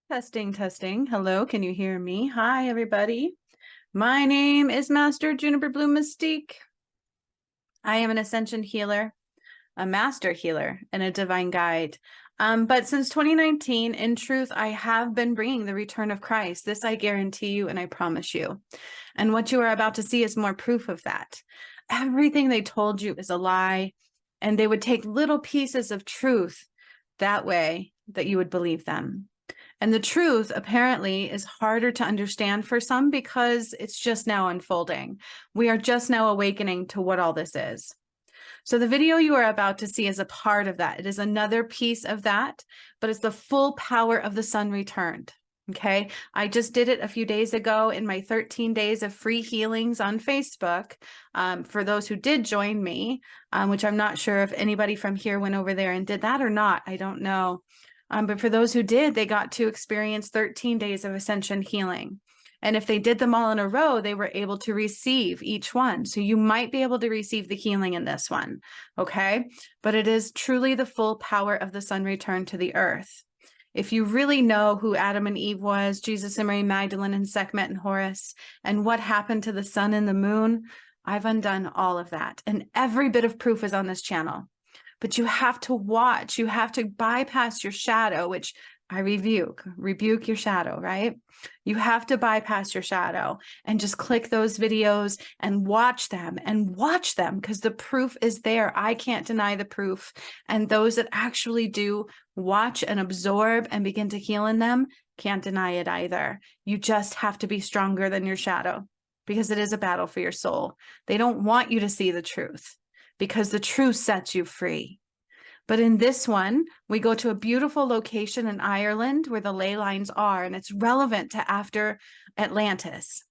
Testing, testing. Hello, can you hear me? Hi, everybody. My name is Master Juniper Bloom Mystique. I am an ascension healer, a master healer, and a divine guide. But since 2019, in truth, I have been bringing the return of Christ. This I guarantee you, and I promise you. And what you are about to see is more proof of that. Everything they told you is a lie, and they would take little pieces of truth that way that you would believe them. And the truth apparently is harder to understand for some because it's just now unfolding. We are just now awakening to what all this is. So the video you are about to see is a part of that. It is another piece of that, but it's the full power of the sun returned. Okay. I just did it a few days ago in my 13 days of free healings on Facebook. For those who did join me, which I'm not sure if anybody from here went over there and did that or not. I don't know. But for those who did, they got to experience 13 days of ascension healing. And if they did them all in a row, they were able to receive each one. So you might be able to receive the healing in this one. Okay. But it is truly the full power of the sun return to the earth. If you really know who Adam and Eve was, Jesus and Mary Magdalene and Sekhmet and Horus, and what happened to the sun and the moon, I've undone all of that. And every bit of proof is on this channel. But you have to watch, you have to bypass your shadow, which I rebuke your shadow, right? You have to bypass your shadow and just click those videos and watch them because the proof is there. I can't deny the proof. And those that actually do watch and absorb and begin to heal in them can't deny it either. You just have to be stronger than your shadow because it is a battle for your soul. They don't want you to see the truth, because the truth sets you free. But in this one, we go to a beautiful location in Ireland where the ley lines are, and it's relevant to after Atlantis.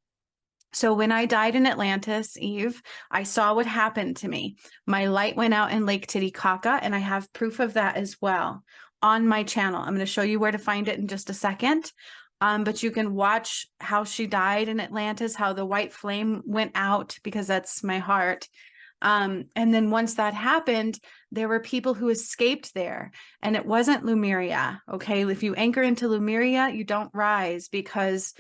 So when I died in Atlantis, Eve, I saw what happened to me. My light went out in Lake Titicaca, and I have proof of that as well on my channel. I'm going to show you where to find it in just a second. But you can watch how she died in Atlantis, how the white flame went out, because that's my heart. And then once that happened, there were people who escaped there, and it wasn't Lemuria. Okay. If you anchor into Lemuria, you don't rise, because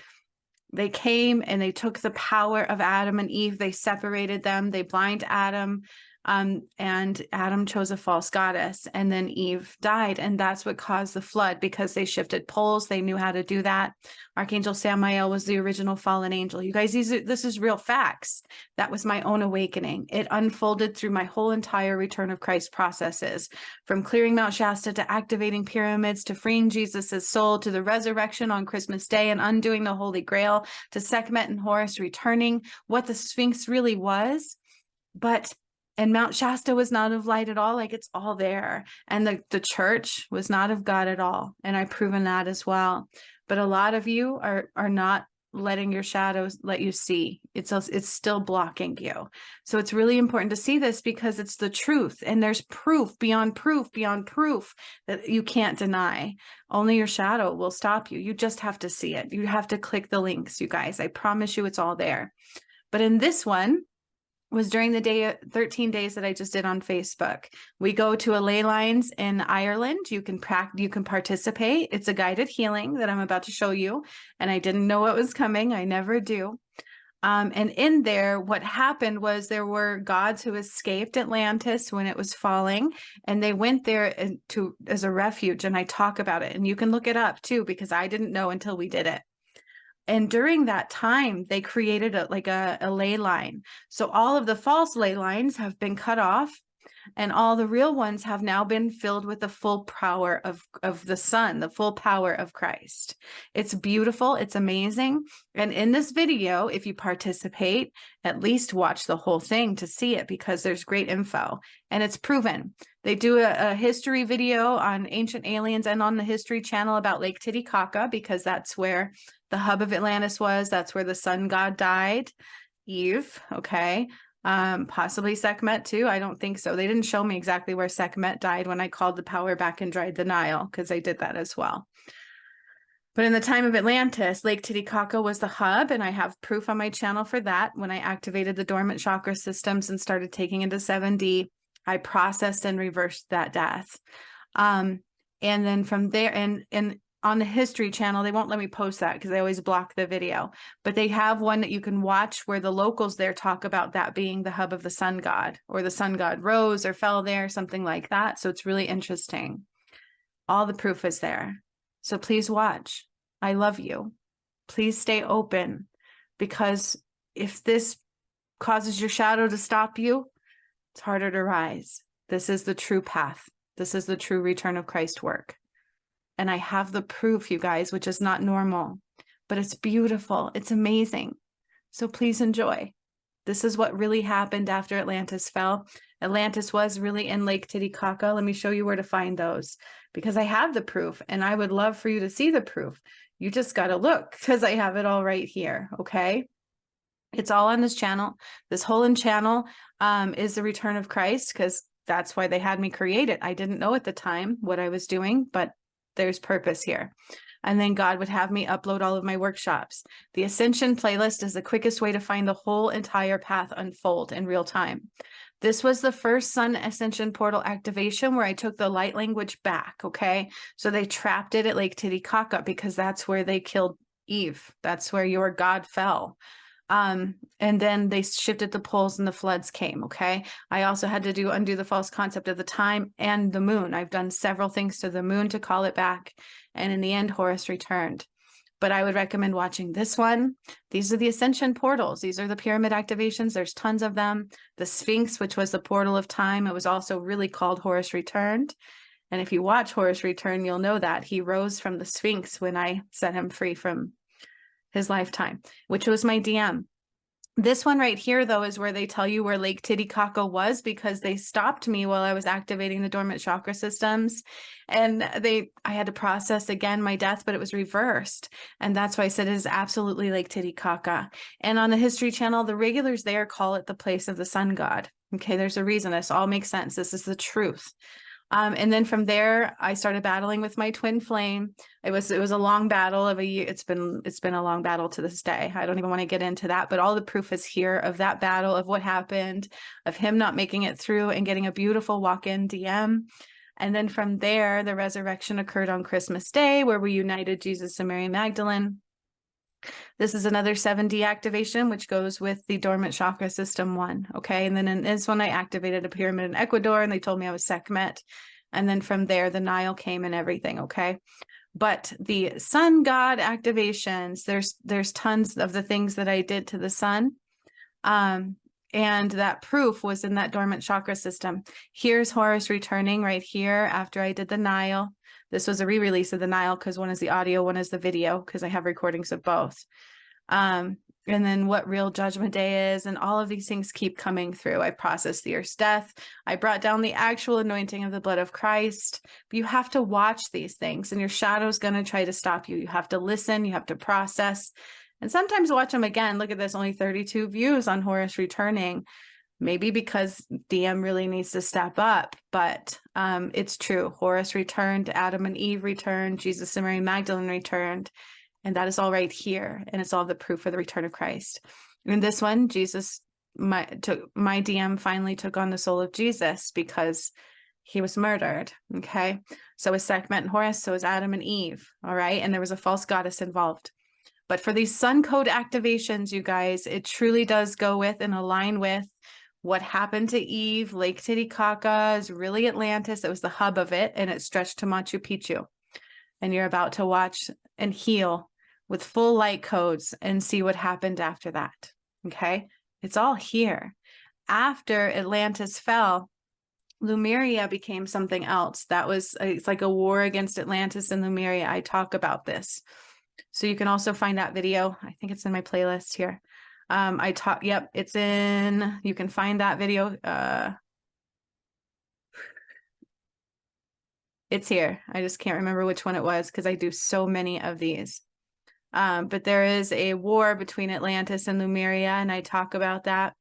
they came and they took the power of Adam and Eve. They separated them. They blind Adam. And Adam chose a false goddess, and then Eve died. And that's what caused the flood, because they shifted poles. They knew how to do that. Archangel Samael was the original fallen angel. You guys, this is real facts. That was my own awakening. It unfolded through my whole entire return of Christ processes, from clearing Mount Shasta to activating pyramids to freeing Jesus's soul to the resurrection on Christmas Day and undoing the Holy Grail to Sekhmet and Horus returning, what the Sphinx really was. And Mount Shasta was not of light at all. Like, it's all there. And the church was not of God at all. And I've proven that as well. But a lot of you are not letting your shadows let you see. It's still blocking you. So it's really important to see this, because it's the truth. And there's proof beyond proof beyond proof that you can't deny. Only your shadow will stop you. You just have to see it. You have to click the links, you guys. I promise you it's all there. But in this one, was during the 13 days that I just did on Facebook. We go to a ley lines in Ireland. You can participate. It's a guided healing that I'm about to show you. And I didn't know what was coming. I never do. And in there, what happened was there were gods who escaped Atlantis when it was falling, and they went there as a refuge. And I talk about it, and you can look it up too, because I didn't know until we did it. And during that time, they created a ley line. So all of the false ley lines have been cut off, and all the real ones have now been filled with the full power of the sun, the full power of Christ. It's beautiful. It's amazing. And in this video, if you participate, at least watch the whole thing to see it, because there's great info and it's proven. They do a history video on ancient aliens and on the History Channel about Lake Titicaca, because that's where the hub of Atlantis was. That's where the sun god died, Eve. Okay. Possibly Sekhmet too. I don't think so. They didn't show me exactly where Sekhmet died when I called the power back and dried the Nile, because I did that as well. But in the time of Atlantis, Lake Titicaca was the hub, and I have proof on my channel for that. When I activated the dormant chakra systems and started taking into 7D, I processed and reversed that death. And then from there, and on the History Channel, they won't let me post that because they always block the video, but they have one that you can watch where the locals there talk about that being the hub of the sun god, or the sun god rose or fell there, something like that. So it's really interesting. All the proof is there. So please watch. I love you. Please stay open, because if this causes your shadow to stop you, it's harder to rise. This is the true path. This is the true return of Christ work. And I have the proof, you guys, which is not normal, but it's beautiful. It's amazing. So please enjoy. This is what really happened after Atlantis fell. Atlantis was really in Lake Titicaca. Let me show you where to find those, because I have the proof and I would love for you to see the proof. You just got to look, because I have it all right here. Okay. It's all on this channel. This whole channel is the return of Christ, because that's why they had me create it. I didn't know at the time what I was doing, but there's purpose here. And then God would have me upload all of my workshops. The Ascension playlist is the quickest way to find the whole entire path unfold in real time. This was the first Sun Ascension portal activation where I took the light language back, okay? So they trapped it at Lake Titicaca because that's where they killed Eve. That's where your God fell. And then they shifted the poles and the floods came. Okay. I also had to undo the false concept of the time and the moon. I've done several things to the moon to call it back. And in the end, Horus returned. But I would recommend watching this one. These are the Ascension portals. These are the pyramid activations. There's tons of them. The Sphinx, which was the portal of time. It was also really called Horus Returned. And if you watch Horus Return, you'll know that he rose from the Sphinx when I set him free from his lifetime, which was my DM. This one right here, though, is where they tell you where Lake Titicaca was, because they stopped me while I was activating the dormant chakra systems. And I had to process again my death, but it was reversed. And that's why I said it is absolutely Lake Titicaca. And on the History Channel, the regulars there call it the place of the sun god. Okay, there's a reason. This all makes sense. This is the truth. And then from there, I started battling with my twin flame. It was a long battle of a year. It's been a long battle to this day. I don't even want to get into that, but all the proof is here of that battle, of what happened, of him not making it through and getting a beautiful walk-in DM. And then from there, the resurrection occurred on Christmas Day, where we united Jesus and Mary Magdalene. This is another 7D activation, which goes with the dormant chakra system 1. Okay. And then in this one, I activated a pyramid in Ecuador and they told me I was Sekhmet. And then from there, the Nile came and everything. Okay. But the sun god activations, there's tons of the things that I did to the sun. And that proof was in that dormant chakra system. Here's Horus returning right here after I did the Nile. This was a re-release of the Nile because one is the audio, one is the video, because I have recordings of both. And then what real judgment day is, and all of these things keep coming through. I processed the earth's death. I brought down the actual anointing of the blood of Christ. But you have to watch these things, and your shadow's going to try to stop you. You have to listen. You have to process. And sometimes watch them again. Look at this, only 32 views on Horus returning. Maybe because DM really needs to step up, but it's true. Horus returned, Adam and Eve returned, Jesus and Mary Magdalene returned, and that is all right here. And it's all the proof for the return of Christ. In this one, my DM finally took on the soul of Jesus because he was murdered. Okay. So is Sekhmet and Horus, so is Adam and Eve. All right. And there was a false goddess involved. But for these sun code activations, you guys, it truly does go with and align with what happened to Eve. Lake Titicaca is really Atlantis. It was the hub of it, and it stretched to Machu Picchu. And you're about to watch and heal with full light codes and see what happened after that. Okay? It's all here. After Atlantis fell, Lemuria became something else. It's like a war against Atlantis and Lemuria. I talk about this. So you can also find that video. I think it's in my playlist here. It's in, you can find that video. It's here. I just can't remember which one it was because I do so many of these. But there is a war between Atlantis and Lemuria, and I talk about that.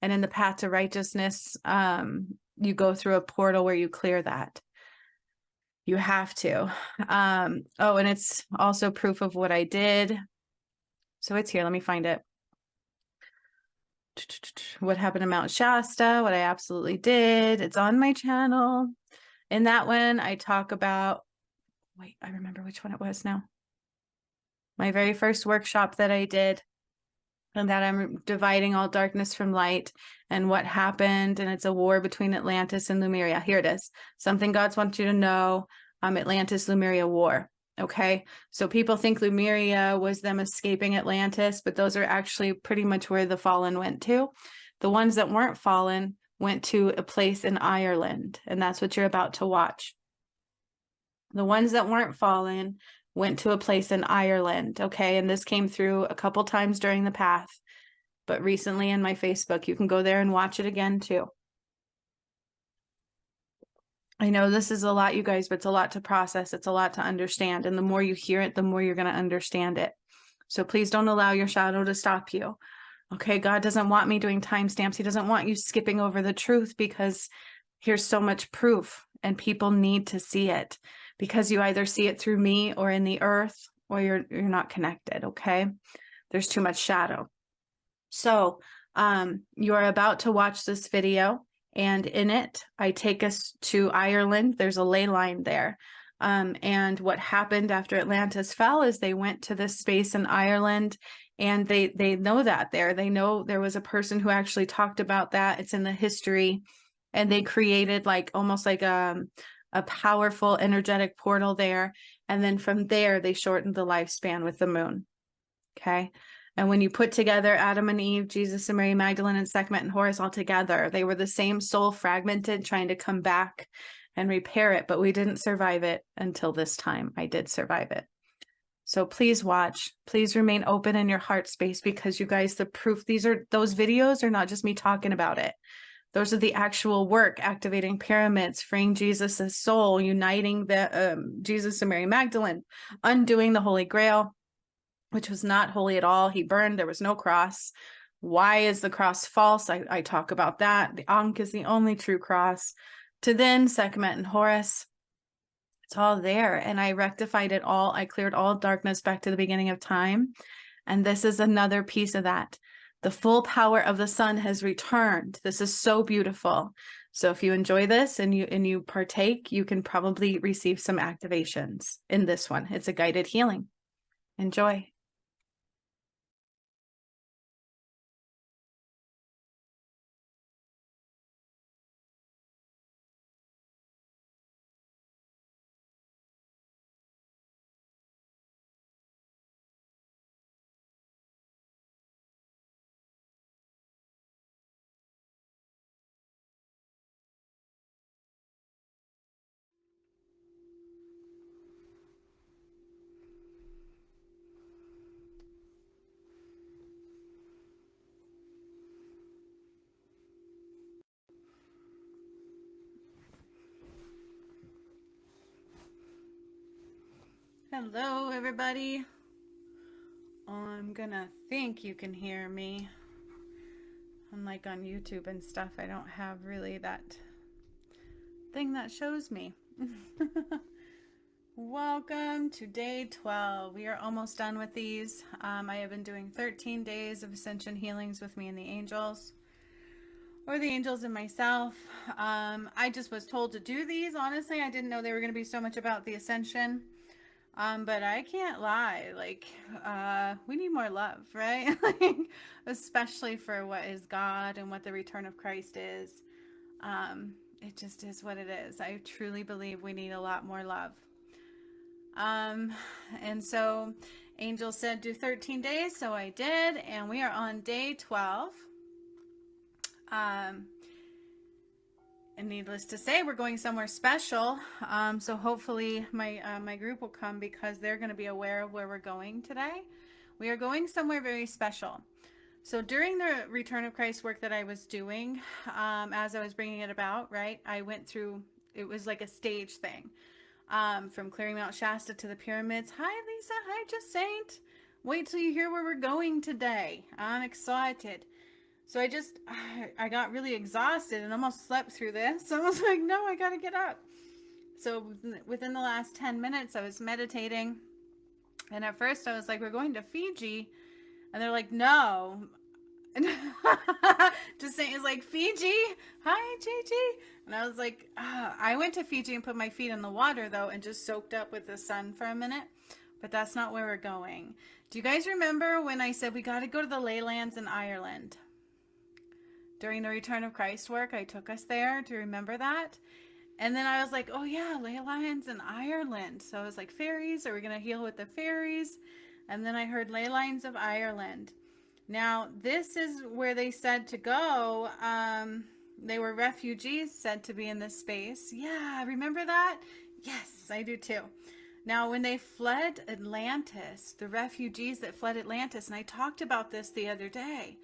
And in the path to righteousness, you go through a portal where you clear that. You have to. And it's also proof of what I did. So it's here. Let me find it. What happened to Mount Shasta, what I absolutely did. It's on my channel. In that one, I talk about wait, I remember which one it was now. My very first workshop that I did, and that I'm dividing all darkness from light and what happened. And it's a war between Atlantis and Lemuria. Here it is. Something God's wants you to know. Atlantis Lemuria war. Okay. So people think Lemuria was them escaping Atlantis, but those are actually pretty much where the fallen went to. The ones that weren't fallen went to a place in Ireland. And that's what you're about to watch. The ones that weren't fallen went to a place in Ireland. Okay. And this came through a couple times during the path, but recently in my Facebook, you can go there and watch it again too. I know this is a lot, you guys, but it's a lot to process. It's a lot to understand. And the more you hear it, the more you're going to understand it. So please don't allow your shadow to stop you. Okay. God doesn't want me doing timestamps. He doesn't want you skipping over the truth, because here's so much proof and people need to see it, because you either see it through me or in the earth, or you're not connected. Okay. There's too much shadow. So you're about to watch this video, and in it, I take us to Ireland. There's a ley line there. And what happened after Atlantis fell is they went to this space in Ireland, and they know that there. They know there was a person who actually talked about that. It's in the history. And they created like almost like a powerful energetic portal there. And then from there, they shortened the lifespan with the moon. Okay. And when you put together Adam and Eve, Jesus and Mary Magdalene, and Sekhmet and Horus all together, they were the same soul fragmented, trying to come back and repair it. But we didn't survive it until this time. I did survive it. So please watch. Please remain open in your heart space, because you guys, the proof, those videos are not just me talking about it. Those are the actual work: activating pyramids, freeing Jesus' soul, uniting the Jesus and Mary Magdalene, undoing the Holy Grail, which was not holy at all. He burned. There was no cross. Why is the cross false? I talk about that. The Ankh is the only true cross. To then Sekhmet and Horus. It's all there. And I rectified it all. I cleared all darkness back to the beginning of time. And this is another piece of that. The full power of the sun has returned. This is so beautiful. So if you enjoy this and you partake, you can probably receive some activations in this one. It's a guided healing. Enjoy. Hello, everybody. I'm gonna think you can hear me. Unlike on YouTube and stuff, I don't have really that thing that shows me. Welcome to day 12. We are almost done with these. I have been doing 13 days of ascension healings with me and the angels, or the angels and myself. I just was told to do these. Honestly, I didn't know they were going to be so much about the ascension. But I can't lie, like, we need more love, right? Like, especially for what is God and what the return of Christ is. It just is what it is. I truly believe we need a lot more love. And so Angel said do 13 days, so I did, and we are on day 12. And needless to say, we're going somewhere special. So hopefully my group will come, because they're going to be aware of where we're going today. We are going somewhere very special. So during the Return of Christ work that I was doing, as I was bringing it about, right, I went through, it was like a stage thing. From clearing Mount Shasta to the pyramids. Hi, Lisa. Hi, Just Saint. Wait till you hear where we're going today. I'm excited. So I got really exhausted and almost slept through this. I was like, no, I got to get up. So within the last 10 minutes, I was meditating. And at first I was like, we're going to Fiji. And they're like, no, Just saying, it's like Fiji. Hi, Gigi. And I was like, I went to Fiji and put my feet in the water though, and just soaked up with the sun for a minute. But that's not where we're going. Do you guys remember when I said we got to go to the leylands in Ireland? During the Return of Christ work, I took us there. Do you remember that? And then I was like, oh yeah, ley lines in Ireland. So I was like, fairies, are we going to heal with the fairies? And then I heard ley lines of Ireland. Now, this is where they said to go. They were refugees said to be in this space. Yeah, remember that? Yes, I do too. Now, when they fled Atlantis, the refugees that fled Atlantis, and I talked about this the other day,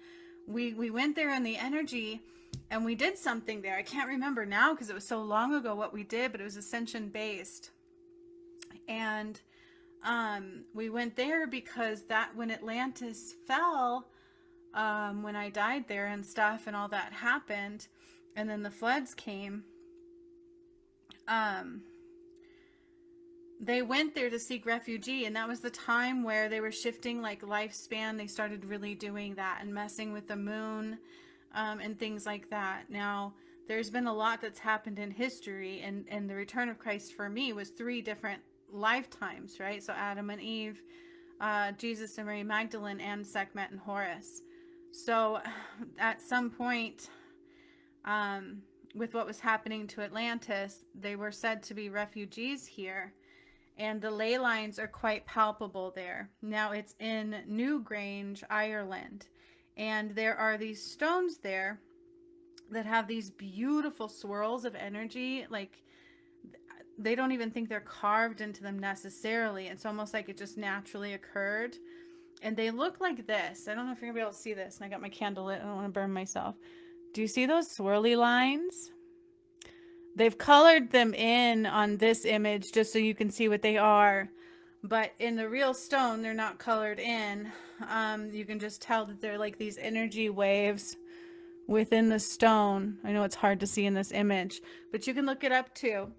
we went there in the energy and we did something there. I can't remember now because it was so long ago what we did, but it was ascension based. And we went there because that when Atlantis fell, when I died there and stuff and all that happened, and then the floods came, they went there to seek refugee, and that was the time where they were shifting like lifespan. They started really doing that and messing with the moon, and things like that. Now, there's been a lot that's happened in history, and the return of Christ for me was 3 different lifetimes, right? So Adam and Eve, Jesus and Mary Magdalene, and Sekhmet and Horus. So at some point, with what was happening to Atlantis, they were said to be refugees here. And the ley lines are quite palpable there. Now it's in Newgrange, Ireland. And there are these stones there that have these beautiful swirls of energy. Like, they don't even think they're carved into them necessarily. It's almost like it just naturally occurred. And they look like this. I don't know if you're going to be able to see this. And I got my candle lit. I don't want to burn myself. Do you see those swirly lines? They've colored them in on this image just so you can see what they are. But in the real stone, they're not colored in. You can just tell that they're like these energy waves within the stone. I know it's hard to see in this image, but you can look it up too.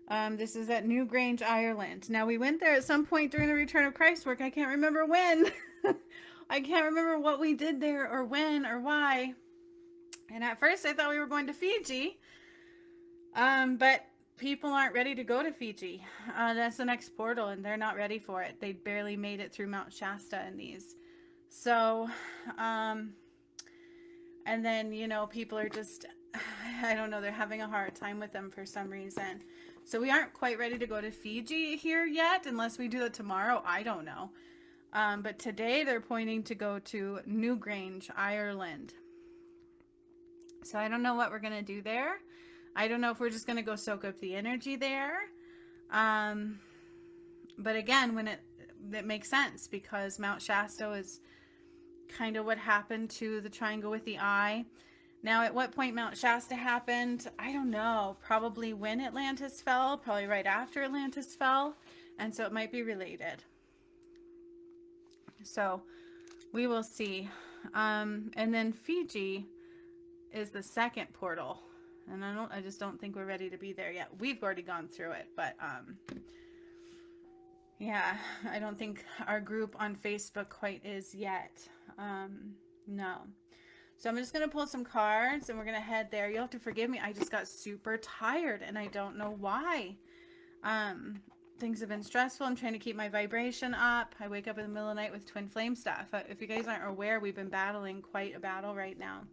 This is at Newgrange, Ireland. Now, we went there at some point during the Return of Christ work. I can't remember when. I can't remember what we did there or when or why. And at first I thought we were going to Fiji. But people aren't ready to go to Fiji. That's the next portal, and they're not ready for it. They barely made it through Mount Shasta in these. So, and then, you know, people are just, I don't know, they're having a hard time with them for some reason. So we aren't quite ready to go to Fiji here yet, unless we do that tomorrow. I don't know. But today they're pointing to go to Newgrange, Ireland. So I don't know what we're going to do there. I don't know if we're just going to go soak up the energy there. But again, when it makes sense, because Mount Shasta is kind of what happened to the triangle with the eye. Now, at what point Mount Shasta happened, I don't know. Probably when Atlantis fell, probably right after Atlantis fell. And so it might be related. So we will see. And then Fiji is the second portal. And I just don't think we're ready to be there yet. We've already gone through it, but yeah, I don't think our group on Facebook quite is yet. No. So I'm just going to pull some cards and we're going to head there. You'll have to forgive me. I just got super tired and I don't know why. Things have been stressful. I'm trying to keep my vibration up. I wake up in the middle of the night with twin flame stuff. If you guys aren't aware, we've been battling quite a battle right now.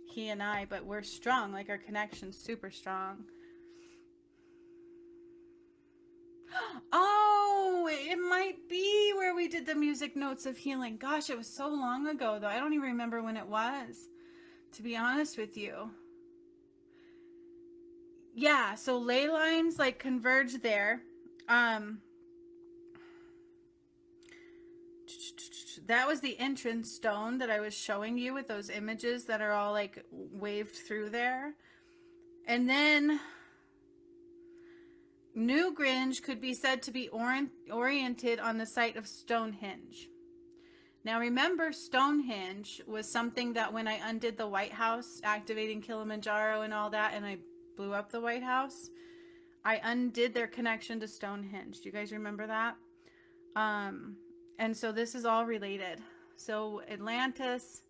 He and I, but we're strong. Like, our connection's super strong. Oh, it might be where we did the music notes of healing. Gosh, it was so long ago, though. I don't even remember when it was, to be honest with you. Yeah, so ley lines like converge there. That was the entrance stone that I was showing you with those images that are all like waved through there. And then Newgrange could be said to be oriented on the site of Stonehenge. Now remember, Stonehenge was something that when I undid the White House, activating Kilimanjaro and all that, and I blew up the White House, I undid their connection to Stonehenge. Do you guys remember that? And so this is all related. So Atlantis,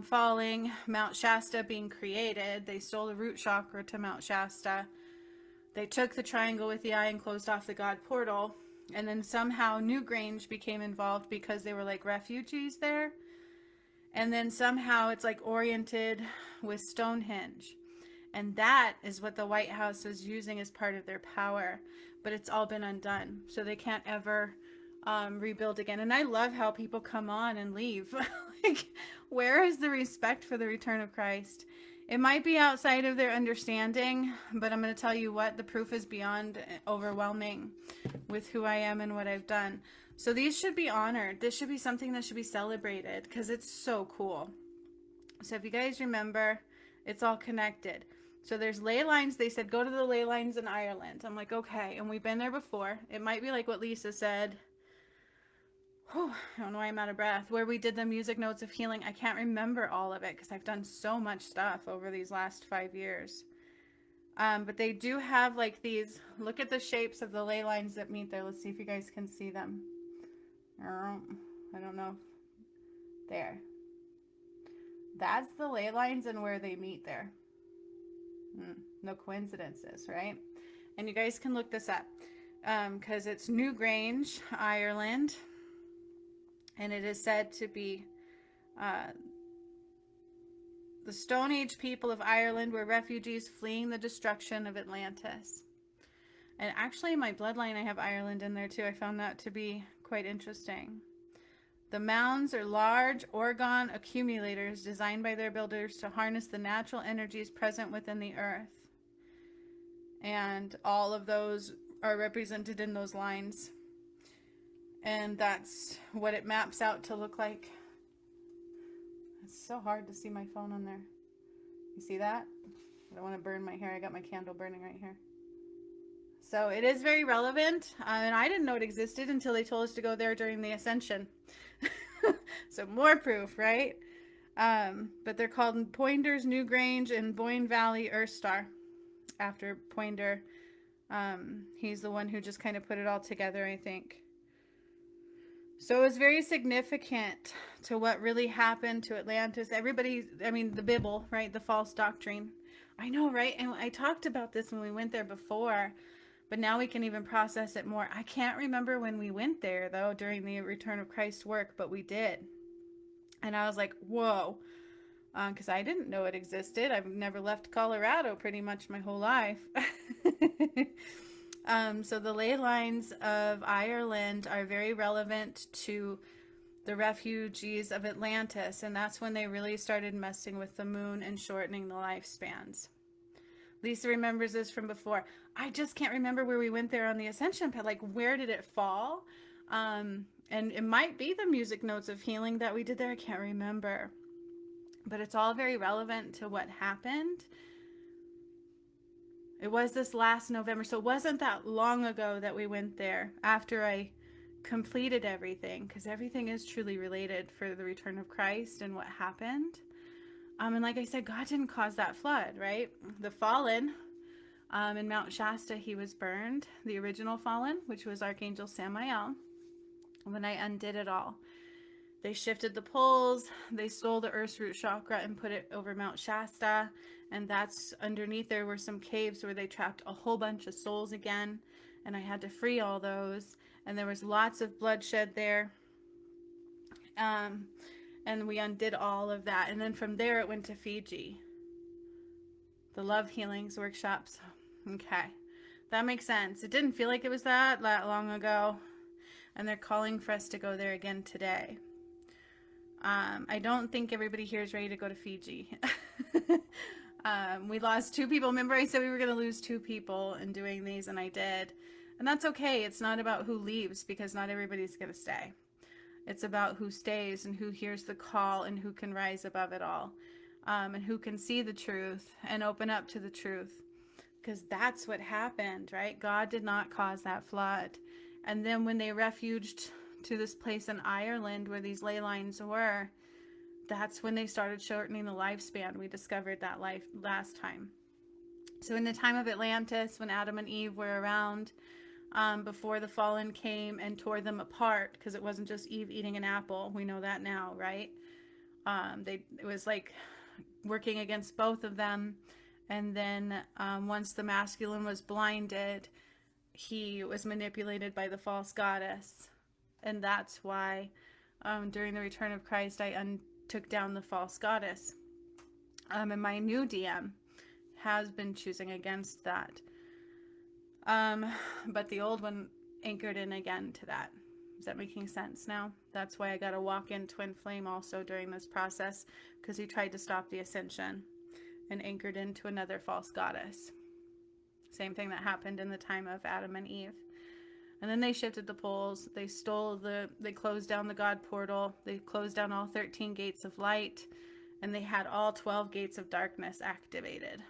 falling, Mount Shasta being created. They stole the root chakra to Mount Shasta. They took the triangle with the eye and closed off the God portal. And then somehow Newgrange became involved because they were like refugees there. And then somehow it's like oriented with Stonehenge. And that is what the White House was using as part of their power. But it's all been undone. So they can't ever rebuild again. And I love how people come on and leave. Like, where is the respect for the return of Christ? It might be outside of their understanding, but I'm going to tell you what, the proof is beyond overwhelming with who I am and what I've done. So these should be honored. This should be something that should be celebrated because it's so cool. So if you guys remember, it's all connected. So there's ley lines. They said, go to the ley lines in Ireland. I'm like, okay. And we've been there before. It might be like what Lisa said. I don't know why I'm out of breath. Where we did the music notes of healing. I can't remember all of it because I've done so much stuff over these last 5 years. But they do have like these, look at the shapes of the ley lines that meet there. Let's see if you guys can see them. I don't know. There. That's the ley lines and where they meet there. No coincidences, right? And you guys can look this up because it's Newgrange, Ireland. And it is said to be the Stone Age people of Ireland were refugees fleeing the destruction of Atlantis. And actually, in my bloodline, I have Ireland in there too. I found that to be quite interesting. The mounds are large orgone accumulators designed by their builders to harness the natural energies present within the earth. And all of those are represented in those lines. And that's what it maps out to look like. It's so hard to see my phone on there. You see that? I don't want to burn my hair. I got my candle burning right here. So it is very relevant. And I didn't know it existed until they told us to go there during the Ascension. So more proof, right? But they're called Poinders, Newgrange, and Boyne Valley Earth Star. After Poinder. He's the one who just kind of put it all together, I think. So it was very significant to what really happened to Atlantis. Everybody, I mean, the Bible, right? The false doctrine. I know, right? And I talked about this when we went there before, but now we can even process it more. I can't remember when we went there, though, during the Return of Christ work, but we did. And I was like, whoa, because I didn't know it existed. I've never left Colorado pretty much my whole life. So the ley lines of Ireland are very relevant to the refugees of Atlantis, and that's when they really started messing with the moon and shortening the lifespans. Lisa remembers this from before. I just can't remember where we went there on the Ascension path. Like, where did it fall? And it might be the music notes of healing that we did there. I can't remember. But it's all very relevant to what happened. It was this last November, so it wasn't that long ago that we went there after I completed everything, because everything is truly related for the return of Christ and what happened. And like I said, God didn't cause that flood, right? The fallen, in Mount Shasta, he was burned, the original fallen, which was Archangel Samael, when I undid it all. They shifted the poles, they stole the Earth's root chakra and put it over Mount Shasta, and that's underneath. There were some caves where they trapped a whole bunch of souls again, and I had to free all those, and there was lots of bloodshed there, and we undid all of that. And then from there it went to Fiji, the love healings workshops. Okay, that makes sense. It didn't feel like it was that long ago, and they're calling for us to go there again today. I don't think everybody here is ready to go to Fiji. We lost 2 people. Remember I said we were going to lose 2 people in doing these, and I did. And that's okay. It's not about who leaves, because not everybody's going to stay. It's about who stays and who hears the call and who can rise above it all, and who can see the truth and open up to the truth, because that's what happened, right? God did not cause that flood. And then when they refuged to this place in Ireland where these ley lines were, that's when they started shortening the lifespan. We discovered that last time. So in the time of Atlantis, when Adam and Eve were around, before the fallen came and tore them apart, because it wasn't just Eve eating an apple, we know that now, right? It was like working against both of them. And then once the masculine was blinded, he was manipulated by the false goddess. And that's why during the return of Christ, I took down the false goddess. And my new DM has been choosing against that. But the old one anchored in again to that. Is that making sense now? That's why I got to walk in twin flame also during this process, because he tried to stop the ascension and anchored into another false goddess. Same thing that happened in the time of Adam and Eve. And then they shifted the poles. They closed down the God portal. They closed down all 13 gates of light, and they had all 12 gates of darkness activated.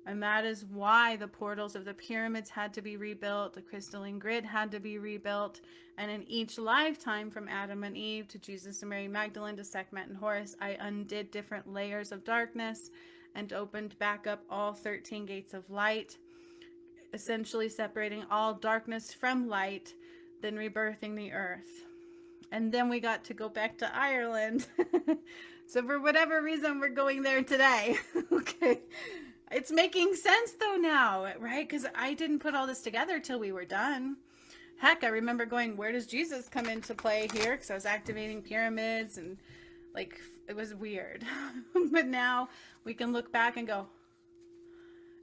And that is why the portals of the pyramids had to be rebuilt. The crystalline grid had to be rebuilt. And in each lifetime, from Adam and Eve to Jesus and Mary Magdalene to Sekhmet and Horus, I undid different layers of darkness and opened back up all 13 gates of light, essentially separating all darkness from light, then rebirthing the earth. And then we got to go back to Ireland. So for whatever reason, we're going there today. Okay. It's making sense though now, right? Because I didn't put all this together till we were done. Heck, I remember going, where does Jesus come into play here? Because I was activating pyramids and like, it was weird. But now we can look back and go,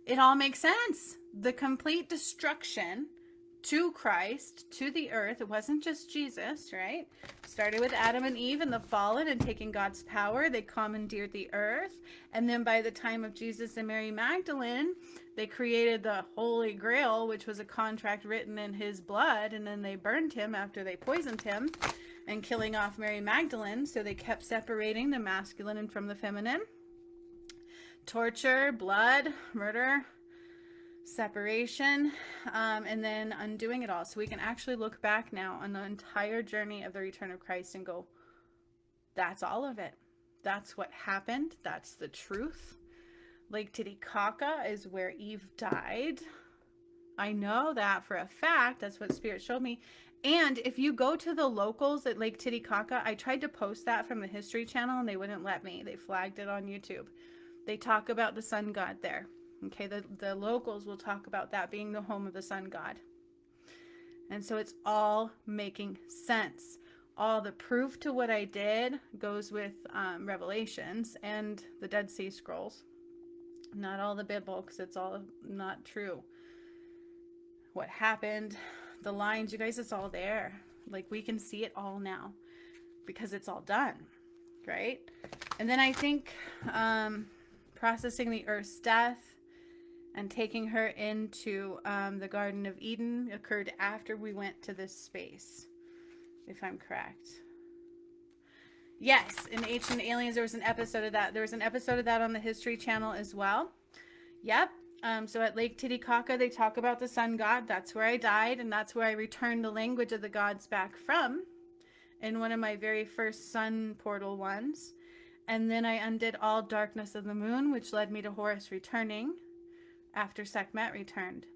it all makes sense. The complete destruction to Christ, to the earth. It wasn't just Jesus, right? Started with Adam and Eve and the fallen and taking God's power. They commandeered the earth. And then by the time of Jesus and Mary Magdalene, they created the Holy Grail, which was a contract written in his blood. And then they burned him after they poisoned him and killing off Mary Magdalene. So they kept separating the masculine and from the feminine. Torture, blood, murder, separation, and then undoing it all. So we can actually look back now on the entire journey of the return of Christ and go, that's all of it. That's what happened. That's the truth. Lake Titicaca is where Eve died. I know that for a fact. That's what Spirit showed me. And if you go to the locals at Lake Titicaca, I tried to post that from the History Channel and they wouldn't let me. They flagged it on YouTube. They talk about the sun god there. Okay, the locals will talk about that being the home of the sun god. And so it's all making sense. All the proof to what I did goes with Revelations and the Dead Sea Scrolls. Not all the Bible, because it's all not true. What happened, the lines, you guys, it's all there. Like, we can see it all now because it's all done, right? And then I think processing the earth's death and taking her into the Garden of Eden occurred after we went to this space, if I'm correct. Yes, in Ancient Aliens, there was an episode of that. There was an episode of that on the History Channel as well. Yep. So at Lake Titicaca, they talk about the sun god. That's where I died, and that's where I returned the language of the gods back from in one of my very first sun portal ones. And then I undid all darkness of the moon, which led me to Horus returning after Sekhmet returned.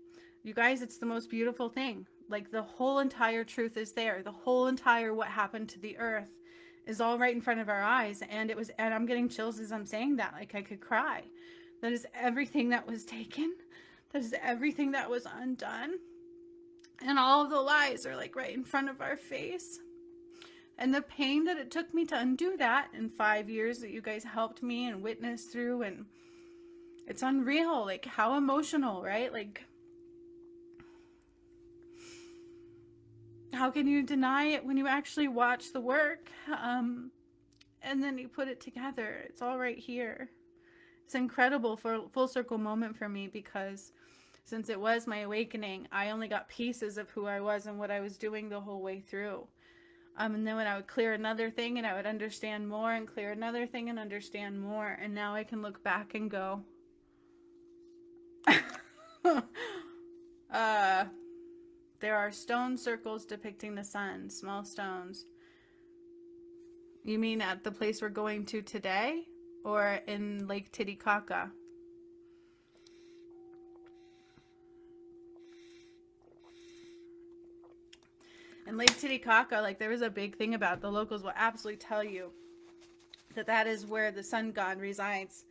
You guys, it's the most beautiful thing. Like, the whole entire truth is there. The whole entire what happened to the earth is all right in front of our eyes. And I'm getting chills as I'm saying that. Like, I could cry. That is everything that was taken. That is everything that was undone. And all of the lies are like right in front of our face. And the pain that it took me to undo that in 5 years that you guys helped me and witnessed through, and it's unreal, like how emotional, right? Like, how can you deny it when you actually watch the work and then you put it together? It's all right here. It's incredible for a full circle moment for me, because since it was my awakening, I only got pieces of who I was and what I was doing the whole way through. And then when I would clear another thing and I would understand more, and clear another thing and understand more. And now I can look back and go, there are stone circles depicting the sun, small stones. You mean at the place we're going to today, or in Lake Titicaca? In Lake Titicaca, like, there was a big thing about it. The locals will absolutely tell you that is where the sun god resides,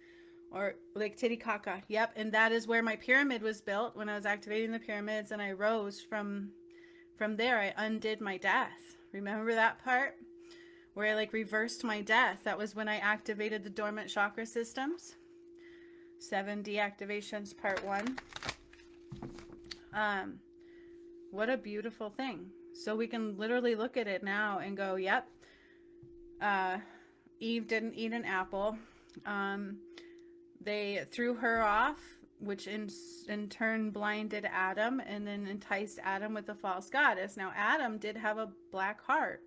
or Lake Titicaca. Yep, and that is where my pyramid was built when I was activating the pyramids, and I rose from there. I undid my death. Remember that part where I like reversed my death? That was when I activated the dormant chakra systems. 7 deactivations, part 1. What a beautiful thing. So we can literally look at it now and go, yep, Eve didn't eat an apple. They threw her off, which in turn blinded Adam and then enticed Adam with the false goddess. Now, Adam did have a black heart.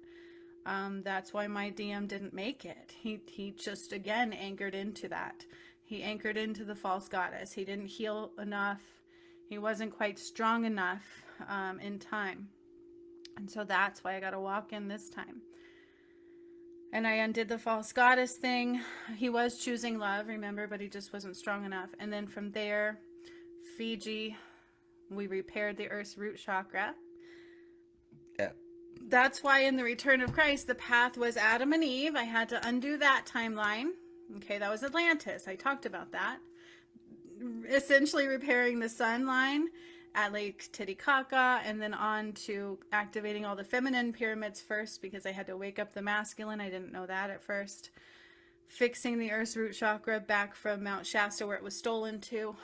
That's why my DM didn't make it. He just, again, anchored into that. He anchored into the false goddess. He didn't heal enough. He wasn't quite strong enough in time. And so that's why I got to walk in this time. And I undid the false goddess thing. He was choosing love, remember, but he just wasn't strong enough. And then from there, Fiji, we repaired the Earth's root chakra. Yeah. That's why in the return of Christ, the path was Adam and Eve. I had to undo that timeline. Okay, that was Atlantis. I talked about that. Essentially repairing the sun line at Lake Titicaca, and then on to activating all the feminine pyramids first, because I had to wake up the masculine. I didn't know that at first. Fixing the Earth's root chakra back from Mount Shasta, where it was stolen to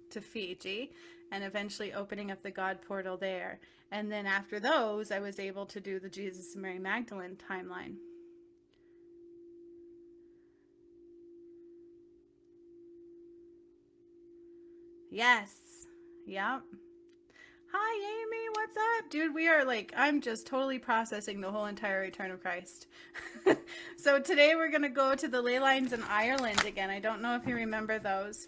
Fiji, and eventually opening up the God portal there. And then after those, I was able to do the Jesus and Mary Magdalene timeline. Yes. Yep. Hi, Amy. What's up? Dude, we are like, I'm just totally processing the whole entire return of Christ. So today we're going to go to the ley lines in Ireland again. I don't know if you remember those.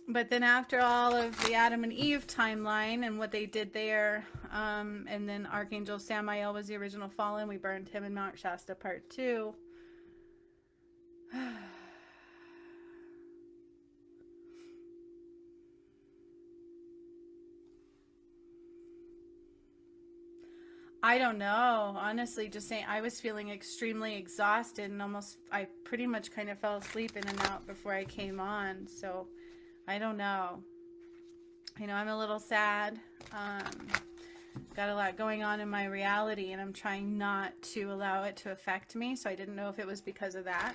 But then after all of the Adam and Eve timeline and what they did there, and then Archangel Samael was the original fallen. We burned him in Mount Shasta part 2. I don't know. Honestly, just saying, I was feeling extremely exhausted and I pretty much kind of fell asleep in and out before I came on. So I don't know. You know, I'm a little sad. Got a lot going on in my reality, and I'm trying not to allow it to affect me. So I didn't know if it was because of that,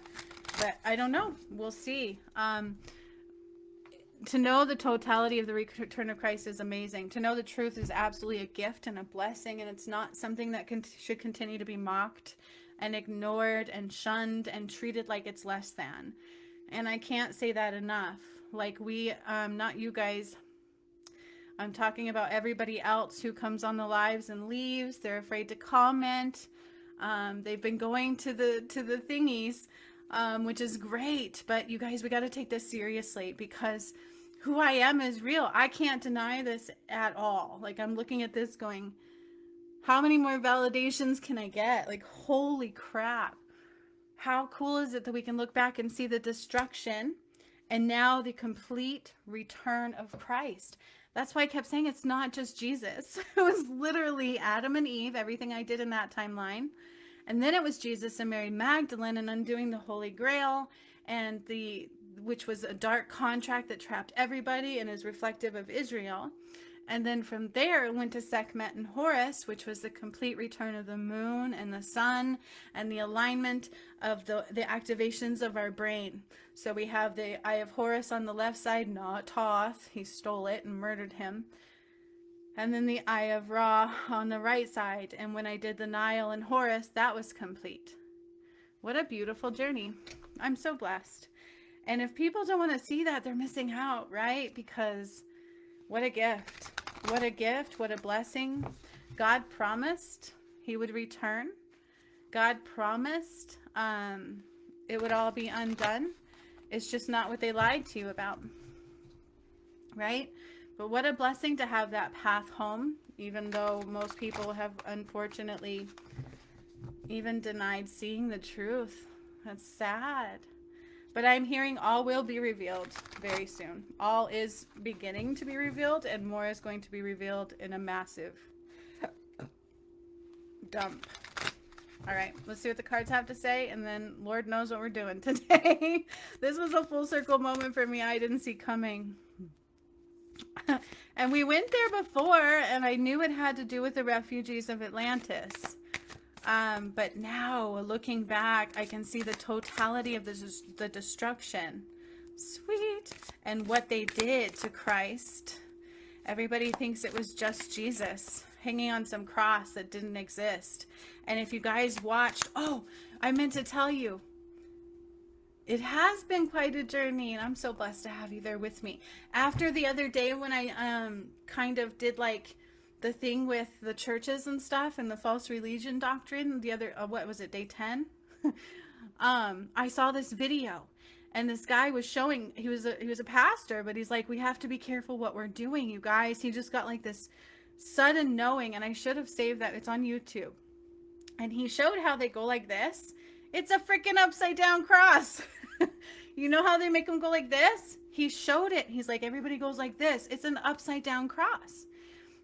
but I don't know. We'll see. To know the totality of the return of Christ is amazing. To know the truth is absolutely a gift and a blessing, and it's not something that should continue to be mocked and ignored and shunned and treated like it's less than. And I can't say that enough. Like not you guys, I'm talking about everybody else who comes on the lives and leaves. They're afraid to comment. They've been going to the thingies, which is great. But you guys, we got to take this seriously, because who I am is real. I can't deny this at all. Like, I'm looking at this going, how many more validations can I get? Like, holy crap. How cool is it that we can look back and see the destruction and now the complete return of Christ? That's why I kept saying it's not just Jesus. It was literally Adam and Eve, everything I did in that timeline. And then it was Jesus and Mary Magdalene and undoing the Holy Grail, and which was a dark contract that trapped everybody and is reflective of Israel. And then from there it went to Sekhmet and Horus, which was the complete return of the moon and the sun and the alignment of the activations of our brain. So we have the Eye of Horus on the left side, not Thoth. He stole it and murdered him. And then the Eye of Ra on the right side. And when I did the Nile and Horus, that was complete. What a beautiful journey. I'm so blessed. And if people don't want to see that, they're missing out, right? Because what a gift. What a gift. What a blessing. God promised he would return. God promised it would all be undone. It's just not what they lied to you about. Right? But what a blessing to have that path home, even though most people have unfortunately even denied seeing the truth. That's sad. But I'm hearing all will be revealed very soon. All is beginning to be revealed, and more is going to be revealed in a massive dump. All right, let's see what the cards have to say, and then Lord knows what we're doing today. This was a full circle moment for me I didn't see coming. And we went there before, and I knew it had to do with the refugees of Atlantis. But now, looking back, I can see the totality of the destruction. Sweet. And what they did to Christ. Everybody thinks it was just Jesus hanging on some cross that didn't exist. And if you guys watched, oh, I meant to tell you, it has been quite a journey, and I'm so blessed to have you there with me. After the other day when I kind of did like the thing with the churches and stuff and the false religion doctrine, the other, what was it, day 10? I saw this video, and this guy was showing, he was a pastor, but he's like, we have to be careful what we're doing, you guys. He just got like this sudden knowing, and I should have saved that. It's on YouTube. And he showed how they go like this. It's a freaking upside down cross. You know how they make them go like this? He showed it. He's like, everybody goes like this. It's an upside down cross.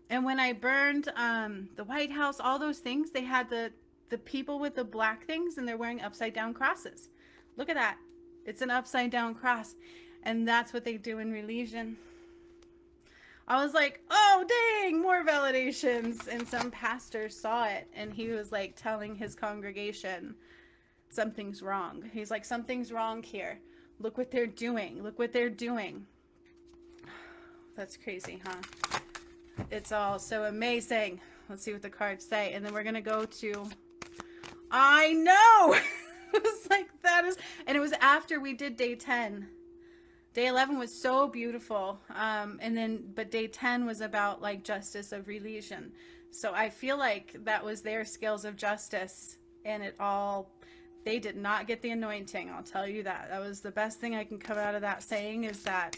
And when I burned the White House, all those things, they had the people with the black things, and they're wearing upside down crosses. Look at that. It's an upside down cross. And that's what they do in religion. I was like, oh, dang, more validations. And some pastor saw it, and he was like telling his congregation, something's wrong. He's like, something's wrong here. Look what they're doing. Look what they're doing. That's crazy, huh? It's all so amazing. Let's see what the cards say. And then we're going to go to, I know. It was like, that is, and it was after we did day 10. Day 11 was so beautiful. But day 10 was about like justice of religion. So I feel like that was their scales of justice, and they did not get the anointing. I'll tell you that. That was the best thing I can come out of that saying, is that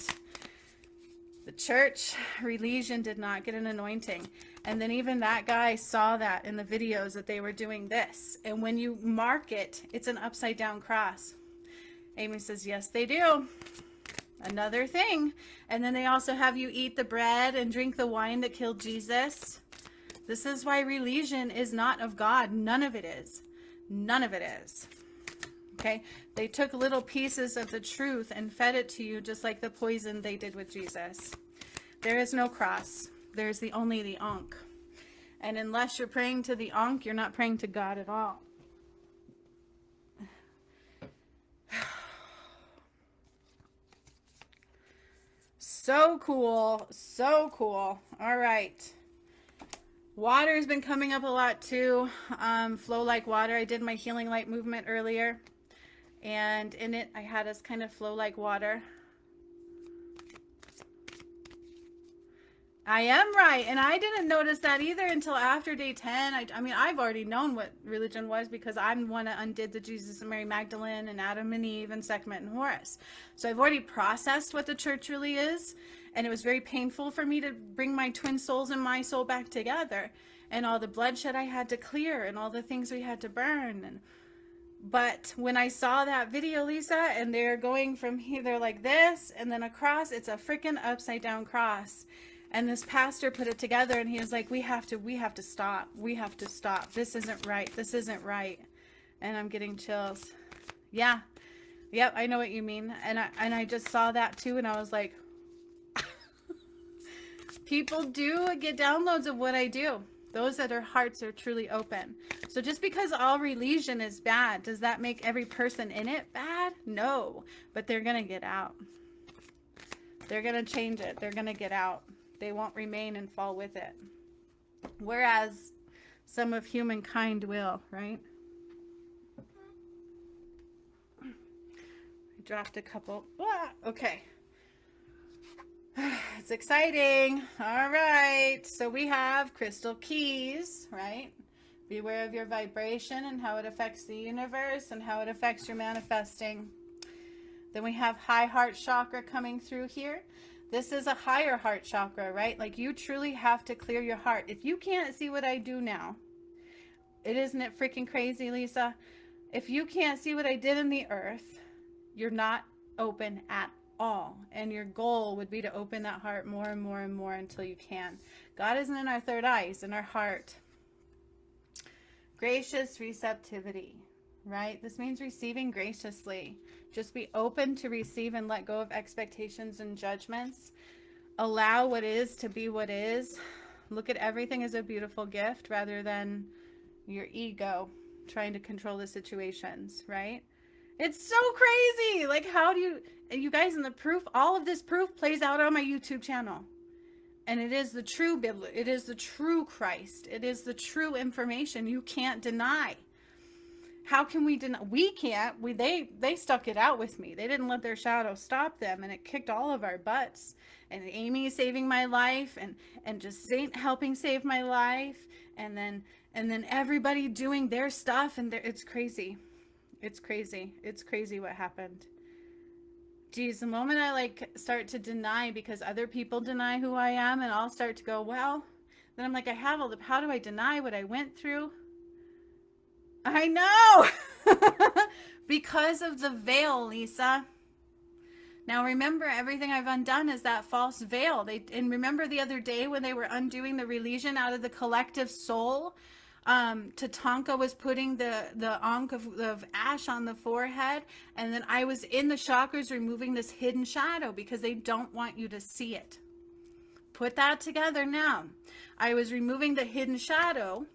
the church religion did not get an anointing. And then even that guy saw that in the videos that they were doing this. And when you mark it, it's an upside down cross. Amy says, yes, they do. Another thing. And then they also have you eat the bread and drink the wine that killed Jesus. This is why religion is not of God. None of it is. None of it is. Okay? They took little pieces of the truth and fed it to you, just like the poison they did with Jesus. There is no cross. There's only the Ankh. And unless you're praying to the Ankh, you're not praying to God at all. So cool. So cool. All right. Water has been coming up a lot too. Flow like water. I did my healing light movement earlier, and in it I had us kind of flow like water. I am right, and I didn't notice that either until after day 10. I mean, I've already known what religion was, because I'm the one that undid the Jesus and Mary Magdalene and Adam and Eve and Sekhmet and Horus. So I've already processed what the church really is, and it was very painful for me to bring my twin souls and my soul back together, and all the bloodshed I had to clear, and all the things we had to burn. But when I saw that video, Lisa, and they're going from here, they're like this, and then across, it's a freaking upside down cross. And this pastor put it together, and he was like, we have to stop. We have to stop. This isn't right. This isn't right. And I'm getting chills. Yeah. Yep, I know what you mean. And I just saw that too, and I was like, people do get downloads of what I do. Those that their hearts are truly open. So just because all religion is bad, does that make every person in it bad? No. But they're going to get out. They're going to change it. They're going to get out. They won't remain and fall with it. Whereas some of humankind will, right? I dropped a couple. Ah, okay. It's exciting. All right. So we have crystal keys, right? Beware of your vibration and how it affects the universe and how it affects your manifesting. Then we have high heart chakra coming through here. This is a higher heart chakra, right? Like, you truly have to clear your heart. If you can't see what I do now, isn't it freaking crazy, Lisa? If you can't see what I did in the earth, you're not open at all. And your goal would be to open that heart more and more and more until you can. God isn't in our third eye, he's in our heart. Gracious receptivity, right? This means receiving graciously. Just be open to receive and let go of expectations and judgments. Allow what is to be what is. Look at everything as a beautiful gift rather than your ego trying to control the situations, right? It's so crazy. Like, how do you guys, in the proof, all of this proof plays out on my YouTube channel. And it is the true Bible. It is the true Christ. It is the true information you can't deny. How can we deny? We can't. They stuck it out with me. They didn't let their shadow stop them, and it kicked all of our butts. And Amy saving my life, and just Saint helping save my life, and then everybody doing their stuff, and it's crazy. It's crazy. It's crazy what happened. Geez, the moment I start to deny because other people deny who I am, and I'll start to go, well, then I'm like, I have all the, how do I deny what I went through? I know. Because of the veil, Lisa. Now remember, everything I've undone is that false veil. And remember the other day when they were undoing the religion out of the collective soul? Tatanka was putting the ankh of ash on the forehead, and then I was in the chakras removing this hidden shadow because they don't want you to see it. Put that together now. I was removing the hidden shadow,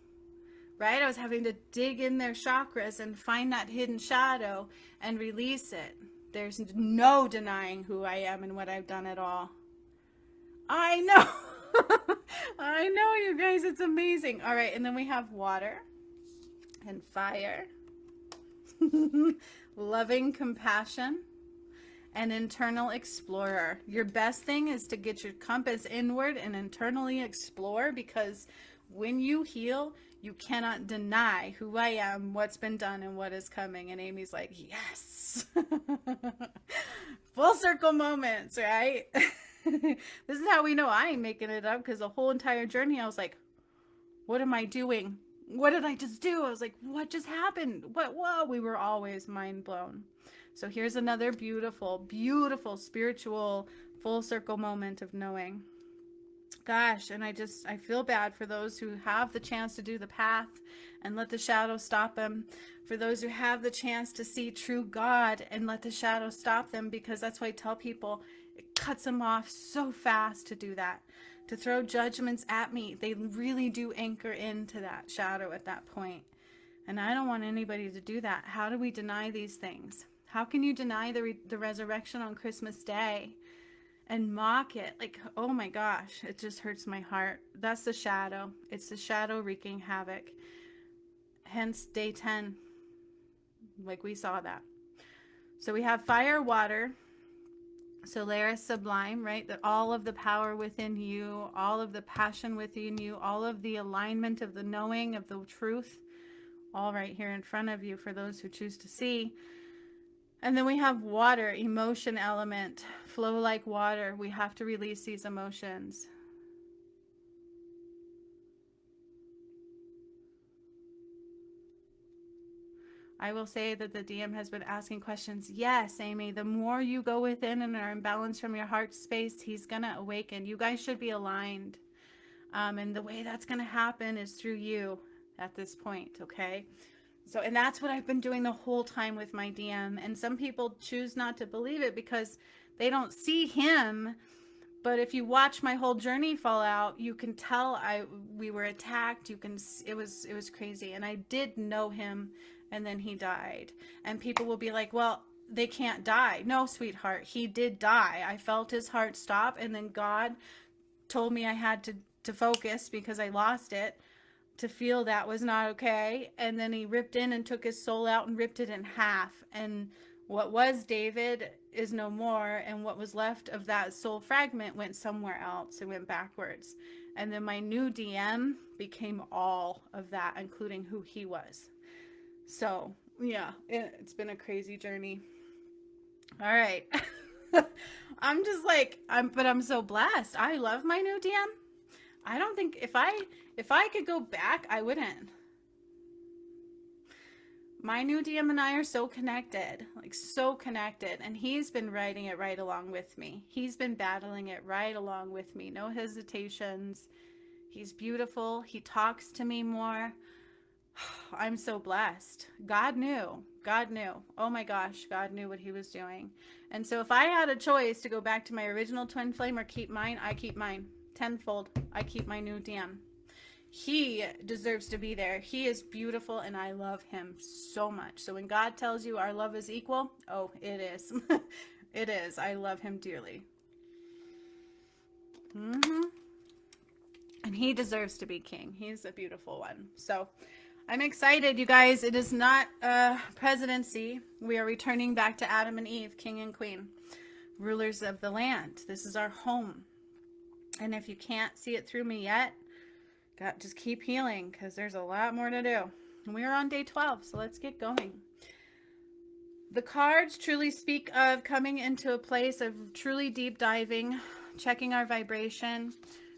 right? I was having to dig in their chakras and find that hidden shadow and release it. There's no denying who I am and what I've done at all. I know. I know, you guys, it's amazing. All right, and then we have water and fire, loving compassion, and internal explorer. Your best thing is to get your compass inward and internally explore, because when you heal, you cannot deny who I am, what's been done, and what is coming. And Amy's like, yes. Full circle moments, right? This is how we know I ain't making it up, because the whole entire journey I was like, what am I doing? What did I just do? I was like, what just happened? Whoa, we were always mind blown. So here's another beautiful, beautiful spiritual full circle moment of knowing. Gosh, and I feel bad for those who have the chance to do the path and let the shadow stop them. For those who have the chance to see true God and let the shadow stop them, because that's why I tell people, it cuts them off so fast to do that, to throw judgments at me. They really do anchor into that shadow at that point. And I don't want anybody to do that. How do we deny these things? How can you deny the resurrection on Christmas Day and mock it? Like, oh my gosh, it just hurts my heart. That's the shadow. It's the shadow wreaking havoc. Hence day 10. Like, we saw that. So we have fire, water, Solaris sublime, right? That all of the power within you, all of the passion within you, all of the alignment of the knowing of the truth, all right here in front of you for those who choose to see. And then we have water, emotion element, flow like water. We have to release these emotions. I will say that the DM has been asking questions. Yes, Amy, the more you go within and are imbalanced from your heart space, he's going to awaken. You guys should be aligned. And the way that's going to happen is through you at this point, okay? So, and that's what I've been doing the whole time with my DM. And some people choose not to believe it because they don't see him. But if you watch my whole journey fall out, you can tell we were attacked. It was crazy. And I did know him, and then he died. And people will be like, well, they can't die. No, sweetheart, he did die. I felt his heart stop, and then God told me I had to focus because I lost it, to feel that was not okay. And then he ripped in and took his soul out and ripped it in half. And what was David is no more, and what was left of that soul fragment went somewhere else. It went backwards. And then my new DM became all of that, including who he was. So yeah, it's been a crazy journey. All right. I'm just like, but I'm so blessed. I love my new DM. I don't think if I could go back, I wouldn't. My new DM and I are so connected, like so connected. And he's been writing it right along with me. He's been battling it right along with me. No hesitations. He's beautiful. He talks to me more. I'm so blessed. God knew. God knew. Oh my gosh, God knew what he was doing. And so if I had a choice to go back to my original twin flame or keep mine, I keep mine. Tenfold. I keep my new DM. He deserves to be there. He is beautiful and I love him so much. So when God tells you our love is equal, oh, it is. It is. I love him dearly. And he deserves to be king. He's a beautiful one. So I'm excited, you guys. It is not a presidency. We are returning back to Adam and Eve, king and queen, rulers of the land. This is our home. And if you can't see it through me yet, just keep healing because there's a lot more to do. And we are on day 12, so let's get going. The cards truly speak of coming into a place of truly deep diving, checking our vibration,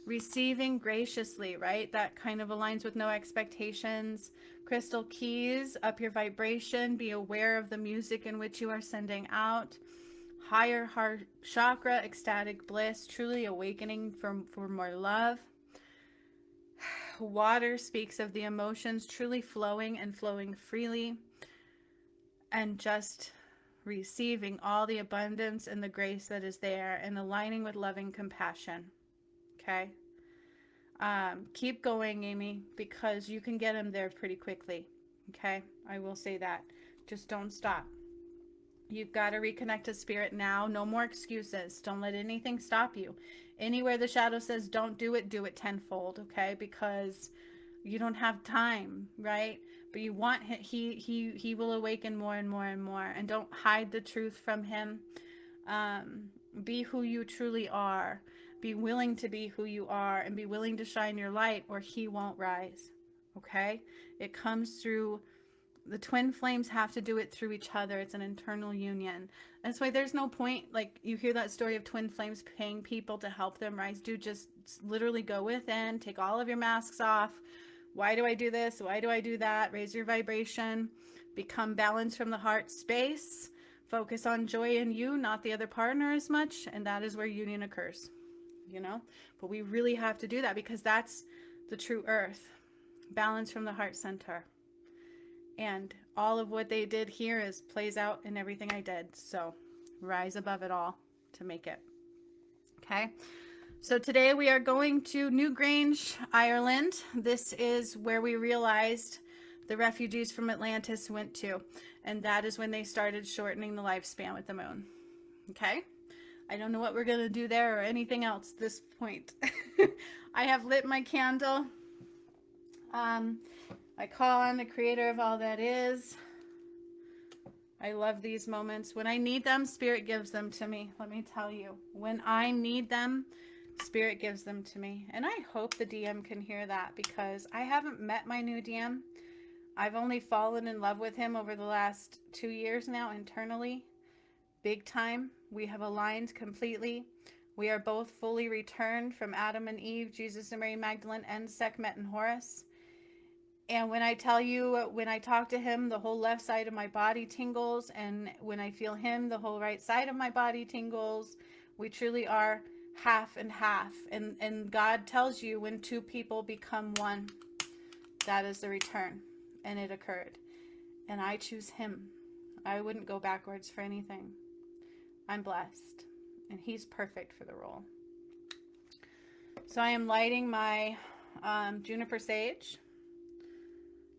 receiving graciously, right? That kind of aligns with no expectations. Crystal keys, up your vibration, be aware of the music in which you are sending out. Higher heart chakra, ecstatic bliss, truly awakening for more love. Water speaks of the emotions truly flowing and flowing freely. And just receiving all the abundance and the grace that is there and aligning with loving compassion. Okay? Keep going, Amy, because you can get him there pretty quickly. Okay? I will say that. Just don't stop. You've got to reconnect to spirit now. No more excuses. Don't let anything stop you. Anywhere the shadow says don't do it tenfold, okay? Because you don't have time, right? But you want him, he will awaken more and more and more. And don't hide the truth from him. Be who you truly are. Be willing to be who you are and be willing to shine your light or he won't rise. Okay? It comes through, the twin flames have to do it through each other. It's an internal union. That's why there's no point, like you hear that story of twin flames paying people to help them rise. Dude, just literally go within, take all of your masks off. Why do I do this? Why do I do that? Raise your vibration. Become balanced from the heart space. Focus on joy in you, not the other partner as much. And that is where union occurs, you know? But we really have to do that because that's the true earth. Balance from the heart center. And all of what they did here is plays out in everything I did. So rise above it all to make it. Okay. So today we are going to Newgrange, Ireland. This is where we realized the refugees from Atlantis went to. And that is when they started shortening the lifespan with the moon. Okay. I don't know what we're going to do there or anything else at this point. I have lit my candle. I call on the creator of all that is. I love these moments. When I need them, Spirit gives them to me. Let me tell you. When I need them, Spirit gives them to me. And I hope the DM can hear that because I haven't met my new DM. I've only fallen in love with him over the last 2 years now internally. Big time. We have aligned completely. We are both fully returned from Adam and Eve, Jesus and Mary Magdalene, and Sekhmet and Horus. And when I tell you, when I talk to him, the whole left side of my body tingles. And when I feel him, the whole right side of my body tingles. We truly are half and half. And God tells you when two people become one, that is the return. And it occurred. And I choose him. I wouldn't go backwards for anything. I'm blessed. And he's perfect for the role. So I am lighting my juniper sage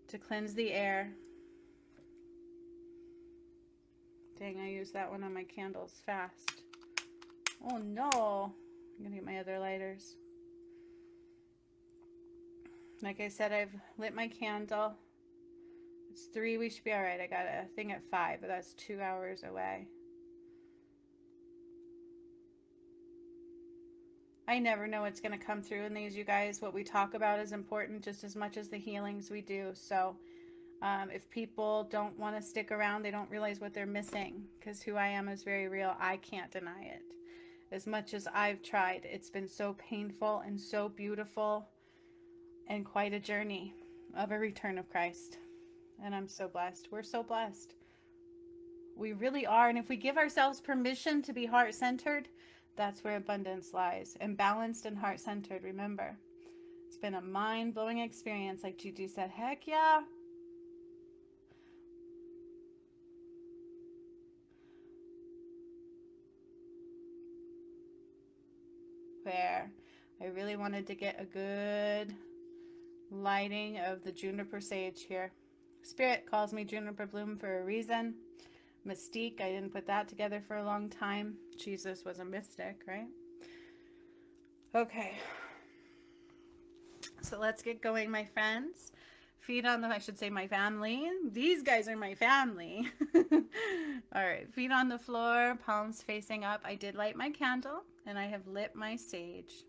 to cleanse the air. Dang, I used that one on my candles fast. Oh no. I'm gonna get my other lighters. Like I said, I've lit my candle. It's 3, we should be all right. I got a thing at 5, but that's 2 hours away. I never know what's going to come through in these, you guys. What we talk about is important just as much as the healings we do. So if people don't want to stick around, they don't realize what they're missing because who I am is very real. I can't deny it. As much as I've tried, it's been so painful and so beautiful and quite a journey of a return of Christ. And I'm so blessed. We're so blessed. We really are. And if we give ourselves permission to be heart-centered, that's where abundance lies. And balanced and heart-centered, remember. It's been a mind-blowing experience. Like Gigi said, heck yeah. where I really wanted to get a good lighting of the juniper sage here. Spirit calls me juniper bloom for a reason. Mystique, I didn't put that together for a long time. Jesus was a mystic, right? Okay. So let's get going, my friends. Feet on the, I should say my family. These guys are my family. All right, feet on the floor, palms facing up. I did light my candle and I have lit my sage.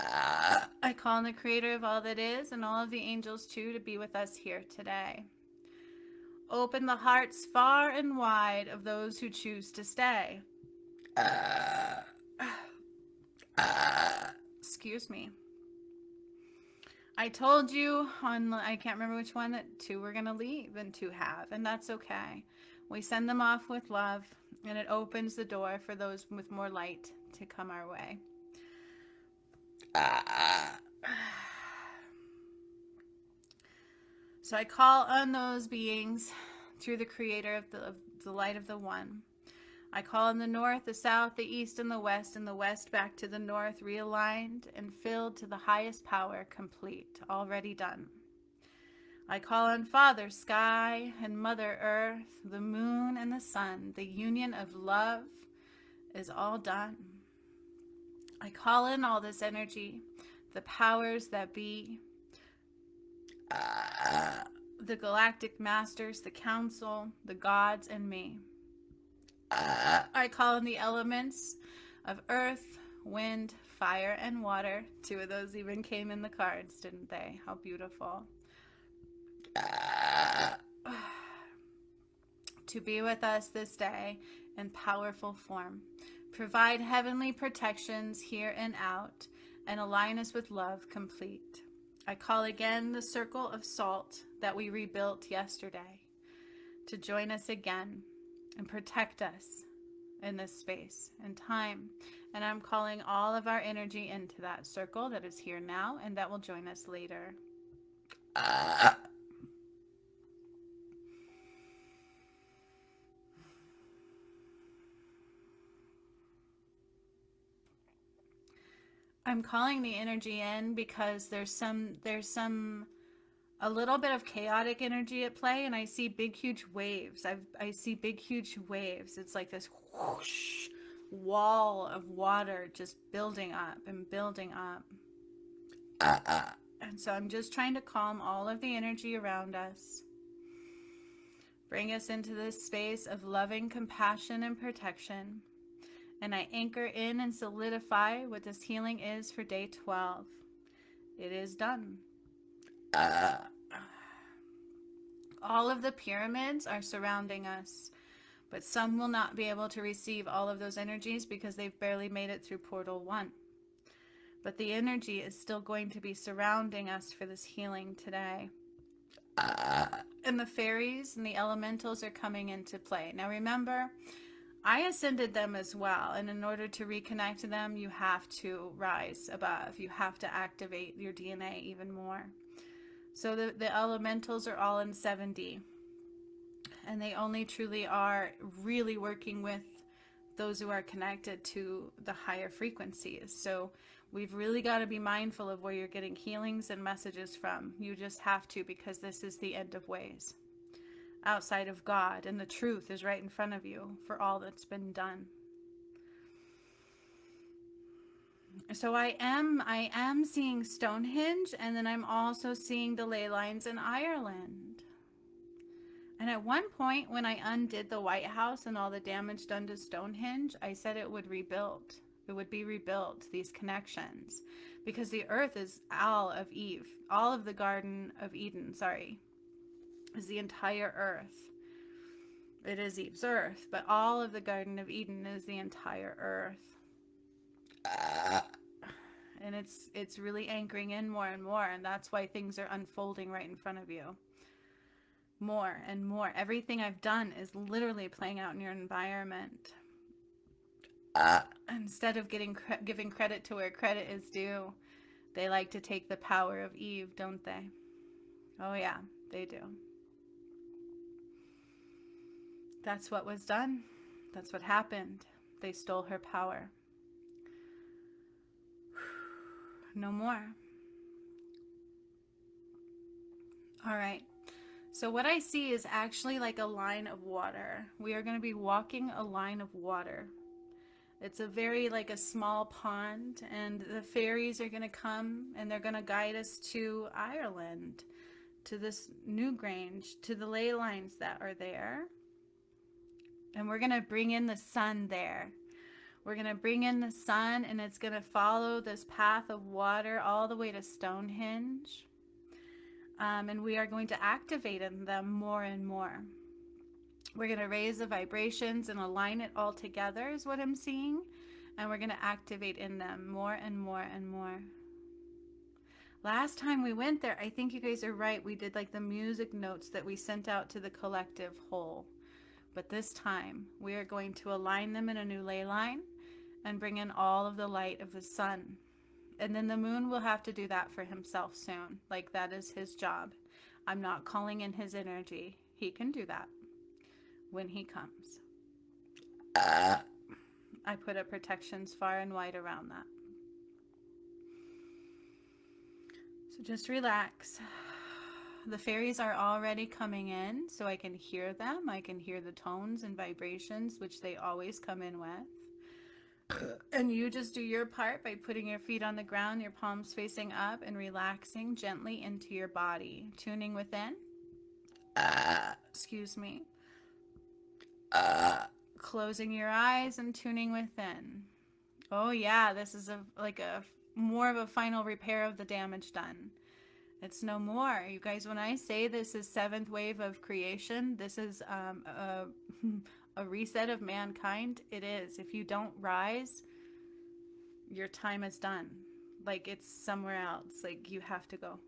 I call on the creator of all that is and all of the angels too to be with us here today. Open the hearts far and wide of those who choose to stay. Excuse me. I told you on, I can't remember which one, that 2 were going to leave and 2 have, and that's okay. We send them off with love, and it opens the door for those with more light to come our way. So I call on those beings through the creator of the light of the one. I call on the north, the south, the east, and the west back to the north, realigned and filled to the highest power, complete, already done. I call on Father, Sky, and Mother, Earth, the moon, and the sun. The union of love is all done. I call in all this energy, the powers that be, the galactic masters, the council, the gods, and me. I call in the elements of earth, wind, fire, and water. 2 of those even came in the cards, didn't they? How beautiful. To be with us this day in powerful form. Provide heavenly protections here and out, and align us with love complete. I call again the circle of salt that we rebuilt yesterday to join us again and protect us in this space and time. And I'm calling all of our energy into that circle that is here now and that will join us later. I'm calling the energy in because there's a little bit of chaotic energy at play, and I see big huge waves. I see big huge waves. It's like this whoosh wall of water just building up and building up. And so I'm just trying to calm all of the energy around us. Bring us into this space of loving compassion and protection. And I anchor in and solidify what this healing is for day 12. It is done. All of the pyramids are surrounding us, but some will not be able to receive all of those energies because they've barely made it through portal 1. But the energy is still going to be surrounding us for this healing today. And the fairies and the elementals are coming into play. Now remember, I ascended them as well, and in order to reconnect to them, you have to rise above. You have to activate your DNA even more. So the elementals are all in 7D, and they only truly are really working with those who are connected to the higher frequencies. So we've really got to be mindful of where you're getting healings and messages from. You just have to, because this is the end of ways outside of God, and the truth is right in front of you for all that's been done. So I am seeing Stonehenge, and then I'm also seeing the ley lines in Ireland. And at one point when I undid the White House and all the damage done to Stonehenge, I said it would rebuild. It would be rebuilt, these connections, because the earth is all of Eve, all of the Garden of Eden, is the entire earth. It is Eve's earth, but all of the Garden of Eden is the entire earth. And it's really anchoring in more and more, and that's why things are unfolding right in front of you. More and more. Everything I've done is literally playing out in your environment. Instead of giving credit to where credit is due, they like to take the power of Eve, don't they? Oh yeah, they do. That's what was done. That's what happened. They stole her power. No more. All right. So what I see is actually like a line of water. We are going to be walking a line of water. It's a very like a small pond, and the fairies are going to come and they're going to guide us to Ireland, to this Newgrange, to the ley lines that are there. And we're going to bring in the sun there. We're going to bring in the sun, and it's going to follow this path of water all the way to Stonehenge. And we are going to activate in them more and more. We're going to raise the vibrations and align it all together is what I'm seeing. And we're going to activate in them more and more and more. Last time we went there, I think you guys are right. We did like the music notes that we sent out to the collective whole. But this time we are going to align them in a new ley line and bring in all of the light of the sun. And then the moon will have to do that for himself soon. Like that is his job. I'm not calling in his energy. He can do that when he comes. I put up protections far and wide around that. So just relax. The fairies are already coming in, so I can hear them. I can hear the tones and vibrations, which they always come in with. And you just do your part by putting your feet on the ground, your palms facing up, and relaxing gently into your body. Tuning within. Excuse me. Closing your eyes and tuning within. Oh yeah, this is a more of a final repair of the damage done. It's no more. You guys, when I say this is seventh wave of creation, this is a reset of mankind. It is. If you don't rise, your time is done. Like it's somewhere else. Like you have to go.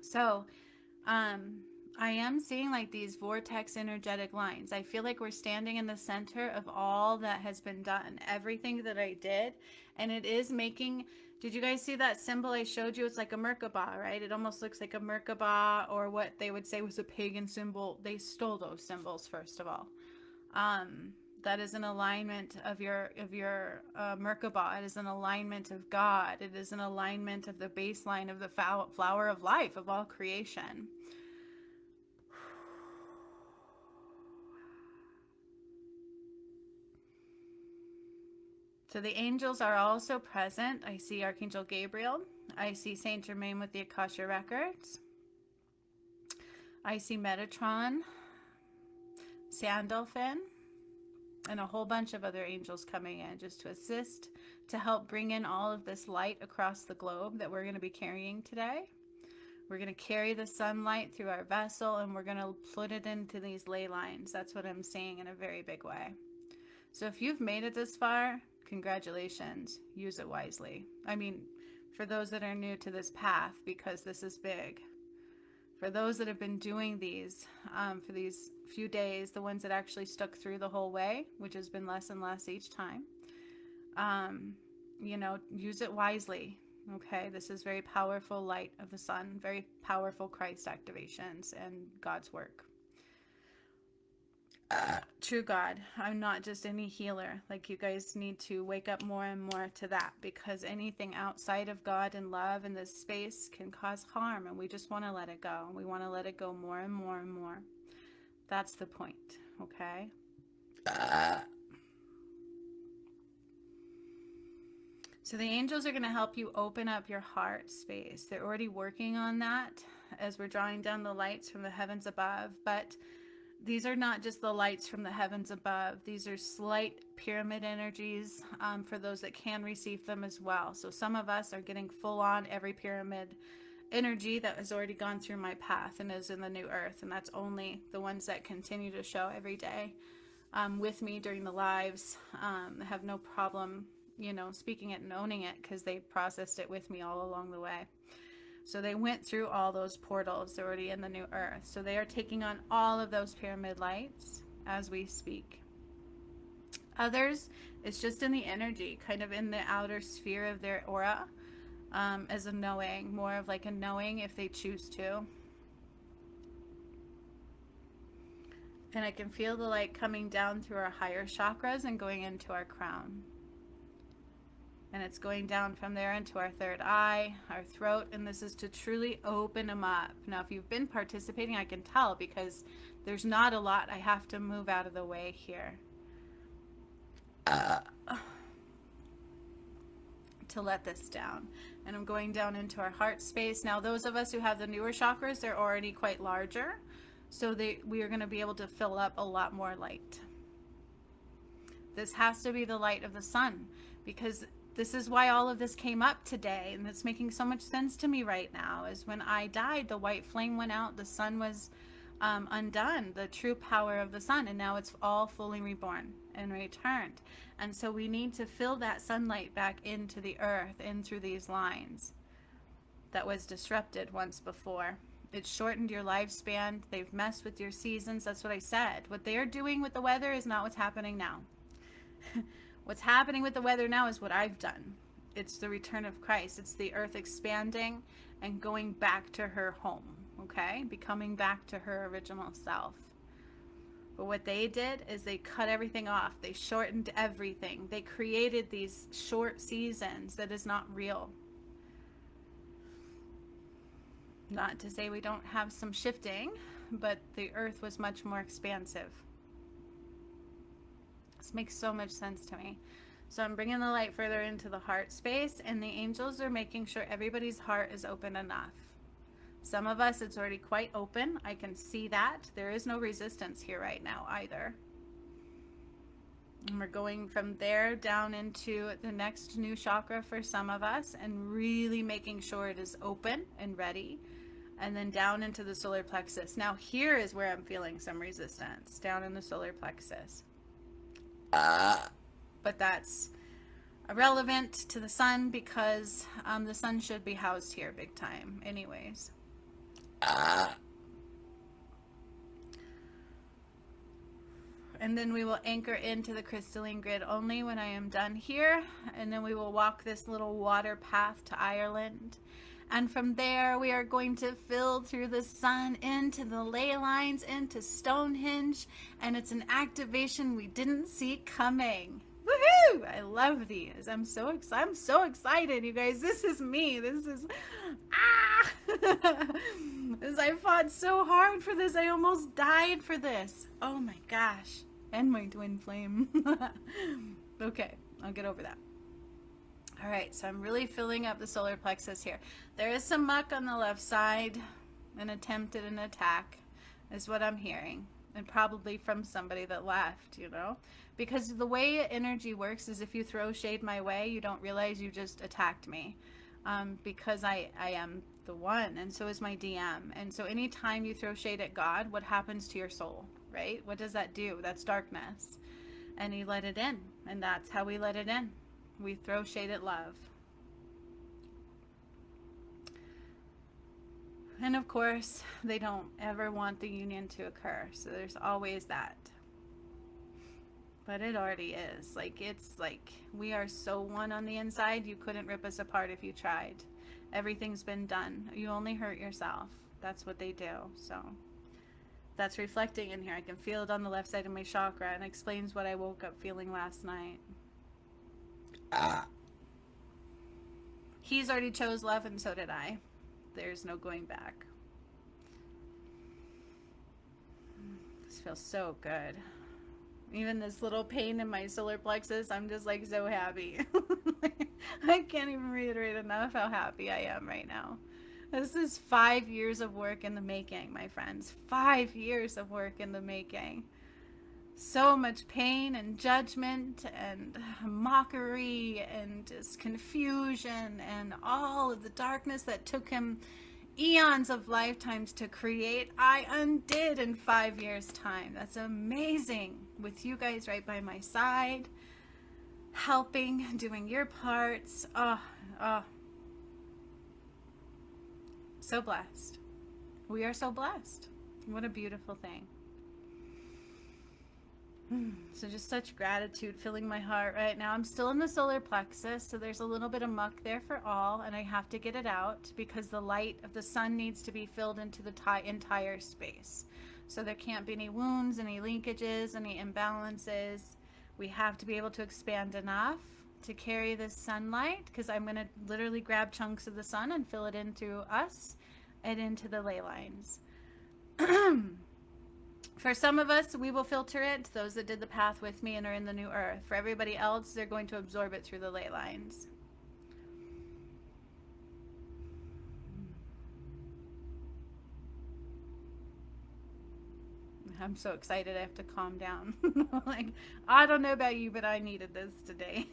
So, I am seeing like these vortex energetic lines. I feel like we're standing in the center of all that has been done, everything that I did. And it is making, did you guys see that symbol I showed you? It's like a Merkaba, right? It almost looks like a Merkaba, or what they would say was a pagan symbol. They stole those symbols, first of all. That is an alignment of your Merkaba. It is an alignment of God. It is an alignment of the baseline of the flower of life, of all creation. So the angels are also present. I see Archangel Gabriel. I see Saint Germain with the Akasha Records. I see Metatron, Sandalphon, and a whole bunch of other angels coming in just to assist, to help bring in all of this light across the globe that we're going to be carrying today. We're going to carry the sunlight through our vessel, and we're going to put it into these ley lines. That's what I'm saying in a very big way. So if you've made it this far, congratulations. Use it wisely. I mean, for those that are new to this path, because this is big. For those that have been doing these for these few days, the ones that actually stuck through the whole way, which has been less and less each time, you know, use it wisely. Okay, this is very powerful light of the sun, very powerful Christ activations and God's work. True God, I'm not just any healer. Like, you guys need to wake up more and more to that, because anything outside of God and love in this space can cause harm, and we just want to let it go. We want to let it go more and more and more. That's the point, okay? So the angels are going to help you open up your heart space. They're already working on that as we're drawing down the lights from the heavens above, but these are not just the lights from the heavens above. These are slight pyramid energies for those that can receive them as well. So some of us are getting full on every pyramid energy that has already gone through my path and is in the new earth. And that's only the ones that continue to show every day with me during the lives. Have no problem, you know, speaking it and owning it, because they processed it with me all along the way. So they went through all those portals. They're already in the new earth. So they are taking on all of those pyramid lights as we speak. Others, it's just in the energy, kind of in the outer sphere of their aura, as a knowing, more of like a knowing if they choose to. And I can feel the light coming down through our higher chakras and going into our crown. And it's going down from there into our third eye, our throat, and this is to truly open them up. Now, if you've been participating, I can tell because there's not a lot. I have to move out of the way here to let this down. And I'm going down into our heart space. Now, those of us who have the newer chakras, they're already quite larger. So we are going to be able to fill up a lot more light. This has to be the light of the sun, because this is why all of this came up today, and it's making so much sense to me right now. Is when I died, the white flame went out, the sun was undone, the true power of the sun, and now it's all fully reborn and returned. And so we need to fill that sunlight back into the earth, in through these lines that was disrupted once before. It shortened your lifespan. They've messed with your seasons. That's what I said. What they are doing with the weather is not what's happening now. What's happening with the weather now is what I've done. It's the return of Christ. It's the earth expanding and going back to her home, okay? Becoming back to her original self. But what they did is they cut everything off. They shortened everything. They created these short seasons that is not real. Not to say we don't have some shifting, but the earth was much more expansive. This makes so much sense to me. So I'm bringing the light further into the heart space, and the angels are making sure everybody's heart is open enough. Some of us, it's already quite open. I can see that. There is no resistance here right now either. And we're going from there down into the next new chakra for some of us, and really making sure it is open and ready. And then down into the solar plexus. Now here is where I'm feeling some resistance, down in the solar plexus. But that's irrelevant to the sun, because the sun should be housed here big time anyways. And then we will anchor into the crystalline grid only when I am done here. And then we will walk this little water path to Ireland. And from there, we are going to fill through the sun into the ley lines, into Stonehenge. And it's an activation we didn't see coming. Woohoo! I love these. I'm so excited, you guys. This is me. This is, I fought so hard for this. I almost died for this. Oh my gosh. And my twin flame. Okay, I'll get over that. All right, so I'm really filling up the solar plexus here. There is some muck on the left side. An attempt at an attack is what I'm hearing. And probably from somebody that left, you know. Because the way energy works is if you throw shade my way, you don't realize you just attacked me. Because I am the one, and so is my DM. And so anytime you throw shade at God, what happens to your soul, right? What does that do? That's darkness. And he let it in. And that's how we let it in. We throw shade at love. And of course, they don't ever want the union to occur. So there's always that. But it already is. Like, it's like we are so one on the inside, you couldn't rip us apart if you tried. Everything's been done. You only hurt yourself. That's what they do. So that's reflecting in here. I can feel it on the left side of my chakra, and it explains what I woke up feeling last night. He's already chose love, and so did I. There's no going back. This feels so good. Even this little pain in my solar plexus, I'm just like so happy. I can't even reiterate enough how happy I am right now. This is 5 years of work in the making, my friends. 5 years of work in the making. So much pain and judgment and mockery and just confusion and all of the darkness that took him eons of lifetimes to create, I undid in 5 years' time. That's amazing. With you guys right by my side, helping, doing your parts. So blessed. We are so blessed. What a beautiful thing. So just such gratitude filling my heart right now. I'm still in the solar plexus, so there's a little bit of muck there for all, and I have to get it out because the light of the sun needs to be filled into the entire space. So there can't be any wounds, any leakages, any imbalances. We have to be able to expand enough to carry this sunlight, because I'm going to literally grab chunks of the sun and fill it into us and into the ley lines. For some of us, we will filter it, those that did the path with me and are in the new earth. For everybody else, they're going to absorb it through the ley lines. I'm so excited I have to calm down. Like, I don't know about you, but I needed this today.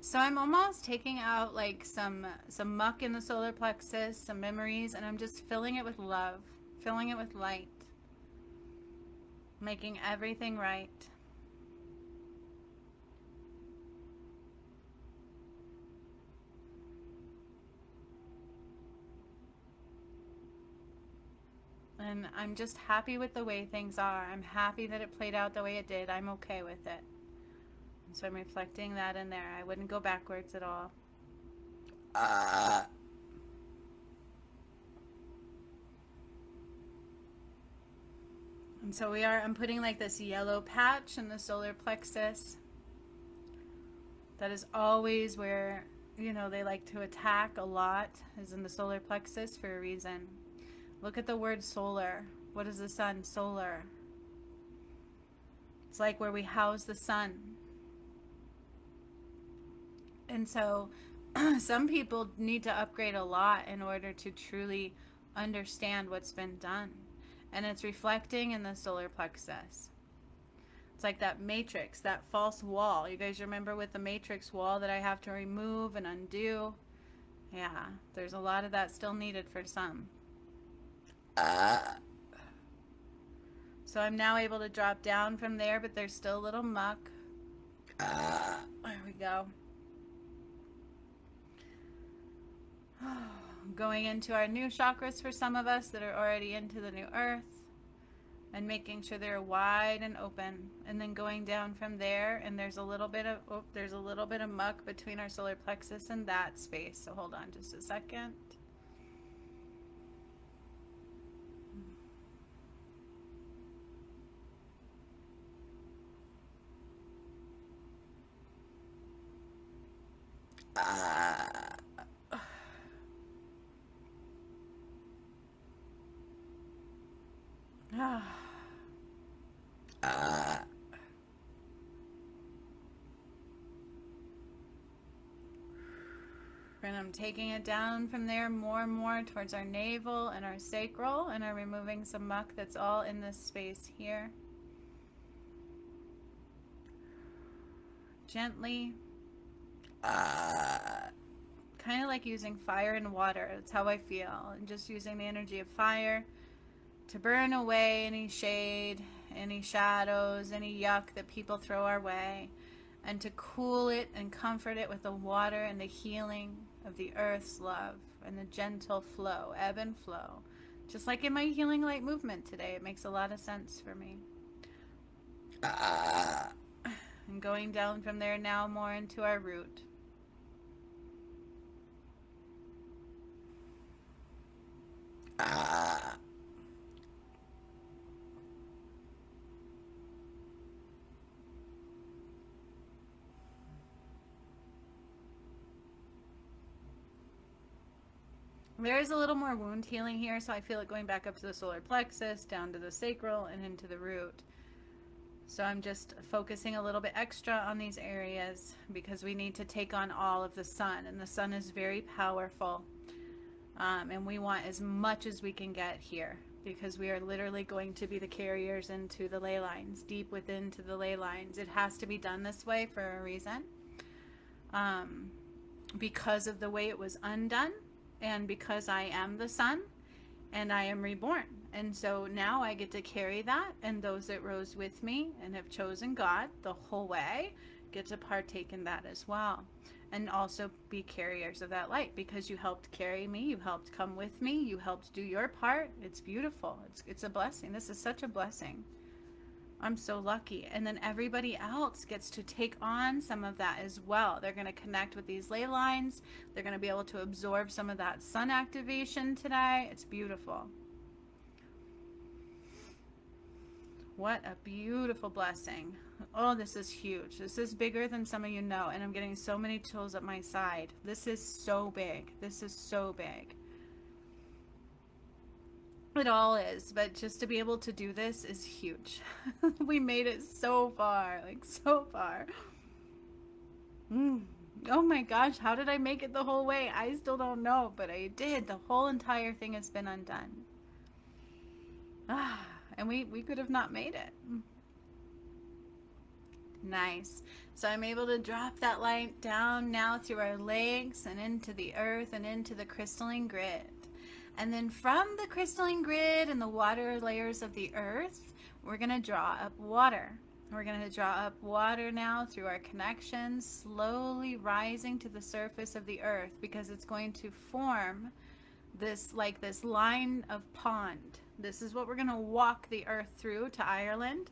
So I'm almost taking out like some muck in the solar plexus, some memories, and I'm just filling it with love, filling it with light, making everything right. And I'm just happy with the way things are. I'm happy that it played out the way it did. I'm okay with it. So I'm reflecting that in there. I wouldn't go backwards at all. And so I'm putting like this yellow patch in the solar plexus. That is always where, they like to attack a lot, is in the solar plexus for a reason. Look at the word solar. What is the sun? Solar. It's like where we house the sun. And so some people need to upgrade a lot in order to truly understand what's been done. And it's reflecting in the solar plexus. It's like that matrix, that false wall. You guys remember with the matrix wall that I have to remove and undo? Yeah, there's a lot of that still needed for some. So I'm now able to drop down from there, but there's still a little muck. There we go. Going into our new chakras for some of us that are already into the new earth, and making sure they're wide and open, and then going down from there, and there's a little bit of muck between our solar plexus and that space. So hold on just a second. And I'm taking it down from there more and more towards our navel and our sacral, and I'm removing some muck that's all in this space here. Gently. Kind of like using fire and water. That's how I feel. And just using the energy of fire to burn away any shade, any shadows, any yuck that people throw our way, and to cool it and comfort it with the water and the healing of the earth's love and the gentle flow, ebb and flow. Just like in my healing light movement today, it makes a lot of sense for me. And going down from there now more into our root. There is a little more wound healing here, so I feel it going back up to the solar plexus, down to the sacral, and into the root. So I'm just focusing a little bit extra on these areas because we need to take on all of the sun, and the sun is very powerful. And we want as much as we can get here because we are literally going to be the carriers into the ley lines, deep within to the ley lines. It has to be done this way for a reason. Because of the way it was undone, and because I am the sun, and I am reborn. And so now I get to carry that, and those that rose with me and have chosen God the whole way get to partake in that as well. And also be carriers of that light, because you helped carry me, you helped come with me, you helped do your part. It's beautiful. It's a blessing. This is such a blessing. I'm so lucky. And then everybody else gets to take on some of that as well. They're going to connect with these ley lines. They're going to be able to absorb some of that sun activation today. It's beautiful. What a beautiful blessing. Oh, this is huge. This is bigger than some of you know. And I'm getting so many chills up my side. This is so big. This is so big. It all is, but just to be able to do this is huge. We made it so far, like so far. Oh my gosh, how did I make it the whole way? I still don't know, but I did. The whole entire thing has been undone. And we could have not made it. Nice. So I'm able to drop that light down now through our legs and into the earth and into the crystalline grid. And then from the crystalline grid and the water layers of the earth, we're going to draw up water. We're going to draw up water now through our connections, slowly rising to the surface of the earth, because it's going to form this line of pond. This is what we're going to walk the earth through to Ireland,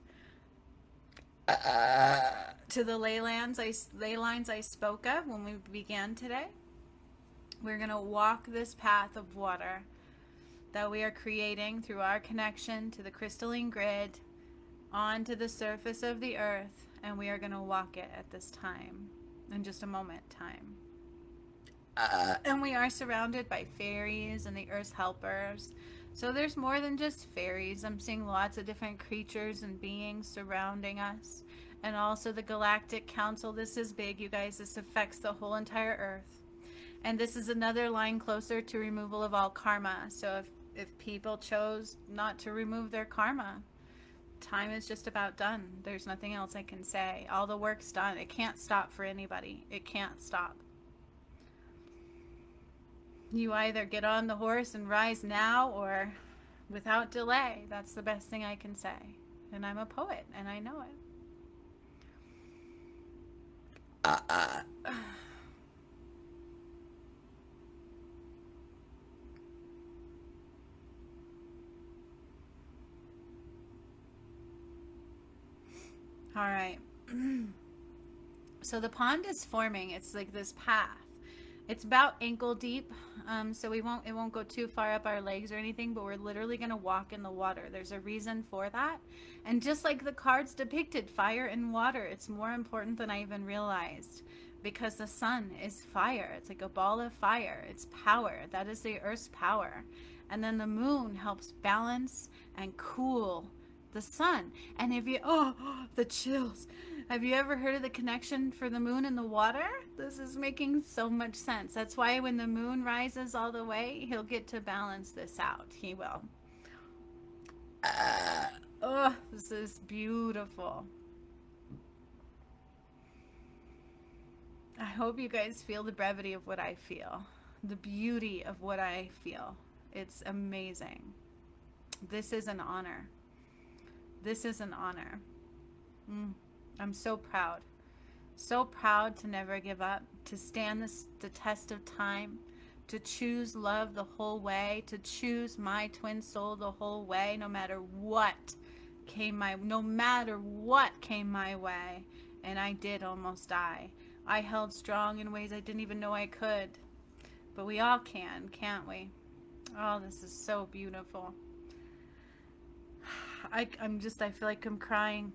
to the ley lines I spoke of when we began today. We're going to walk this path of water that we are creating through our connection to the crystalline grid onto the surface of the earth, and we are going to walk it at this time, in just a moment time. And we are surrounded by fairies and the earth's helpers. So there's more than just fairies. I'm seeing lots of different creatures and beings surrounding us. And also the Galactic Council. This is big, you guys. This affects the whole entire earth. And this is another line closer to removal of all karma. So if people chose not to remove their karma, time is just about done. There's nothing else I can say. All the work's done. It can't stop for anybody. It can't stop. You either get on the horse and rise now or without delay. That's the best thing I can say. And I'm a poet, and I know it. All right. So the pond is forming. It's like this path. It's about ankle deep, so it won't go too far up our legs or anything, but we're literally going to walk in the water. There's a reason for that. And just like the cards depicted, fire and water, it's more important than I even realized, because the sun is fire. It's like a ball of fire. It's power. That is the earth's power. And then the moon helps balance and cool the sun. And if you, the chills. Have you ever heard of the connection for the moon and the water? This is making so much sense. That's why when the moon rises all the way, he'll get to balance this out. He will. This is beautiful. I hope you guys feel the brevity of what I feel. The beauty of what I feel. It's amazing. This is an honor. This is an honor. I'm so proud. So proud to never give up, to stand the test of time, to choose love the whole way, to choose my twin soul the whole way, no matter what came my way. And I did almost die. I held strong in ways I didn't even know I could. But we all can, can't we? Oh, this is so beautiful. I feel like I'm crying.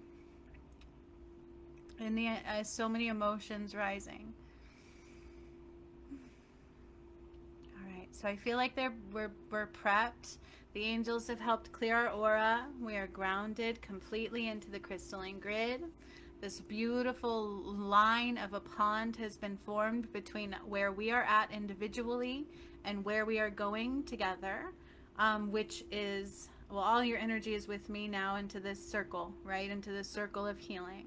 And so many emotions rising. All right, so I feel like we're prepped. The angels have helped clear our aura. We are grounded completely into the crystalline grid. This beautiful line of a pond has been formed between where we are at individually and where we are going together, which is, well, all your energy is with me now into this circle, right? Into this circle of healing.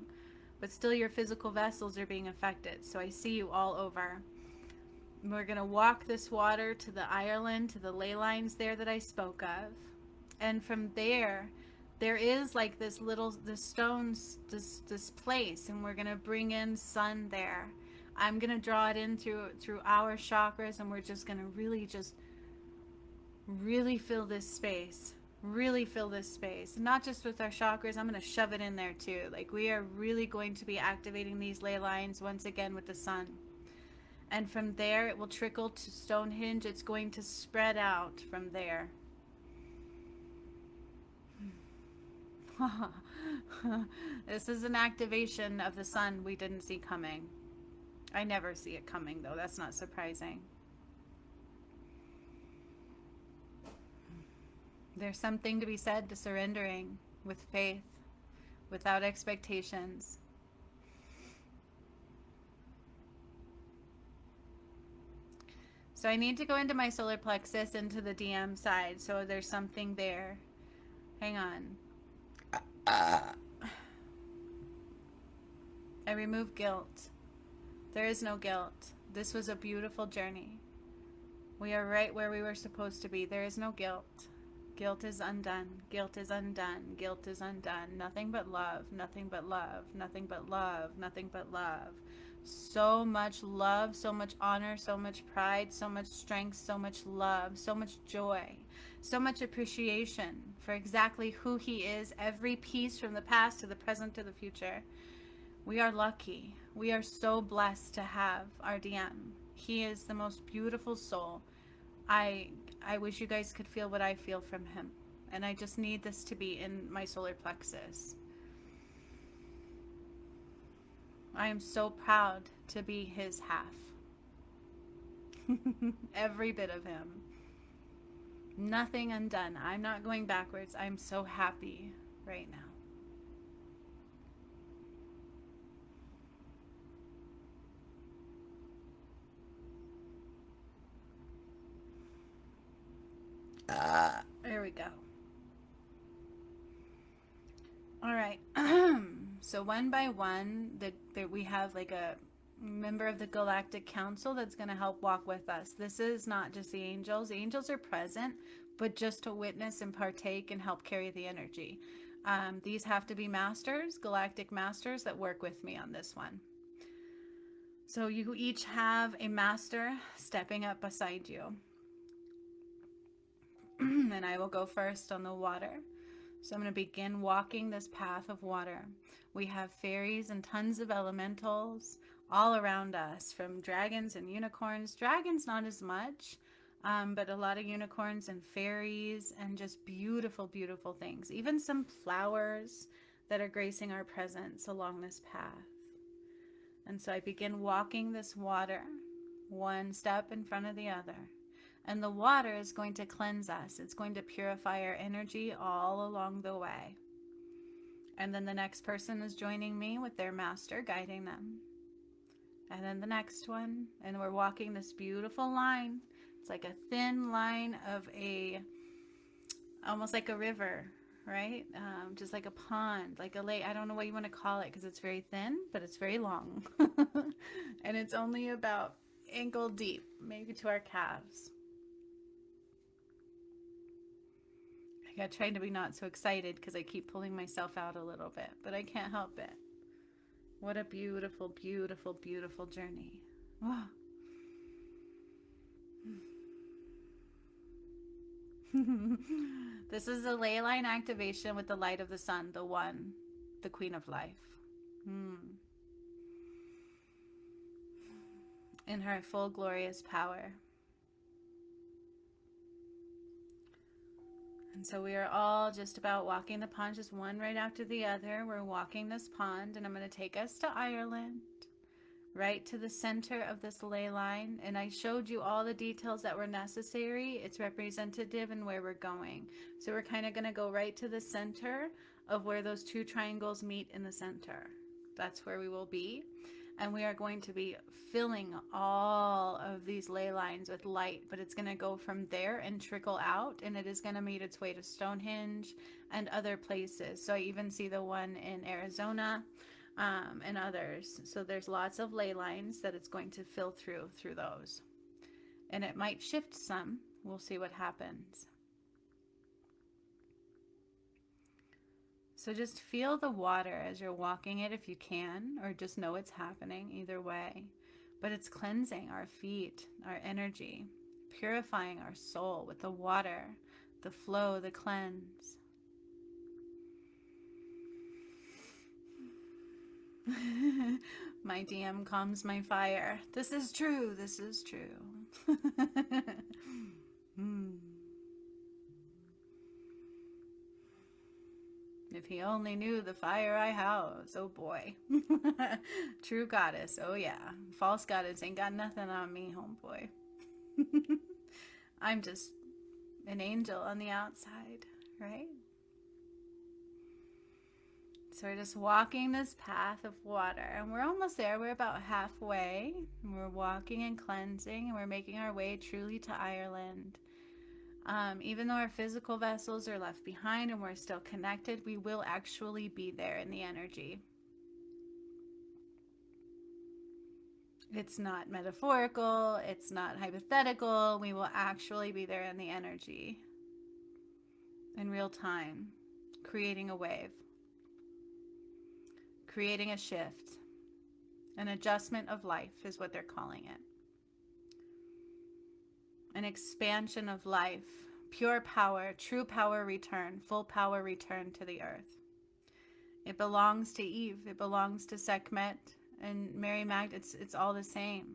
But still your physical vessels are being affected. So I see you all over. We're going to walk this water to the Ireland, to the ley lines there that I spoke of. And from there, there is like this stones, this place, and we're going to bring in sun there. I'm going to draw it in through our chakras, and we're just going to really fill this space. Really fill this space. Not just with our chakras, I'm going to shove it in there too. Like, we are really going to be activating these ley lines once again with the sun. And from there, it will trickle to Stonehenge. It's going to spread out from there. This is an activation of the sun we didn't see coming. I never see it coming, though. That's not surprising. There's something to be said to surrendering with faith, without expectations. So I need to go into my solar plexus, into the DM side. So there's something there. Hang on. I remove guilt. There is no guilt. This was a beautiful journey. We are right where we were supposed to be. There is no guilt. Guilt is undone. Guilt is undone. Guilt is undone. Nothing but love. Nothing but love. Nothing but love. Nothing but love. So much love, so much honor, so much pride, so much strength, so much love, so much joy, so much appreciation for exactly who he is, every piece from the past to the present to the future. We are lucky. We are so blessed to have our DM. He is the most beautiful soul. I wish you guys could feel what I feel from him. And I just need this to be in my solar plexus. I am so proud to be his half. Every bit of him. Nothing undone. I'm not going backwards. I'm so happy right now. There we go. All right. So one by one, we have like a member of the Galactic Council that's going to help walk with us. This is not just the angels. The angels are present, but just to witness and partake and help carry the energy. These have to be masters, galactic masters that work with me on this one. So you each have a master stepping up beside you. And I will go first on the water. So I'm going to begin walking this path of water. We have fairies and tons of elementals all around us, from dragons and unicorns. Dragons not as much, but a lot of unicorns and fairies and just beautiful, beautiful things. Even some flowers that are gracing our presence along this path. And so I begin walking this water, one step in front of the other. And the water is going to cleanse us. It's going to purify our energy all along the way. And then the next person is joining me with their master, guiding them. And then the next one. And we're walking this beautiful line. It's like a thin line of almost like a river, right? Just like a pond, like a lake. I don't know what you want to call it because it's very thin, but it's very long. And it's only about ankle deep, maybe to our calves. I try to be not so excited because I keep pulling myself out a little bit, but I can't help it. What a beautiful, beautiful, beautiful journey. Oh. This is a ley line activation with the light of the sun, the one, the queen of life. In her full glorious power. And so we are all just about walking the pond, just one right after the other. We're walking this pond, and I'm going to take us to Ireland, right to the center of this ley line. And I showed you all the details that were necessary. It's representative in where we're going. So we're kind of going to go right to the center of where those two triangles meet in the center. That's where we will be. And we are going to be filling all of these ley lines with light, but it's going to go from there and trickle out, and it is going to make its way to Stonehenge and other places. So I even see the one in Arizona and others. So there's lots of ley lines that it's going to fill through those. And it might shift some. We'll see what happens. So just feel the water as you're walking it if you can, or just know it's happening either way. But it's cleansing our feet, our energy, purifying our soul with the water, the flow, the cleanse. My DM calms my fire. This is true. This is true. If he only knew the fire I house. Oh boy. True goddess. Oh yeah. False goddess ain't got nothing on me, homeboy. I'm just an angel on the outside, right? So we're just walking this path of water, and we're almost there. We're about halfway. We're walking and cleansing, and we're making our way truly to Ireland. Even though our physical vessels are left behind and we're still connected, we will actually be there in the energy. It's not metaphorical. It's not hypothetical. We will actually be there in the energy in real time, creating a wave, creating a shift. An adjustment of life is what they're calling it. An expansion of life, pure power, true power return, full power return to the earth. It belongs to Eve. It belongs to Sekhmet and Mary Magdalene. It's all the same.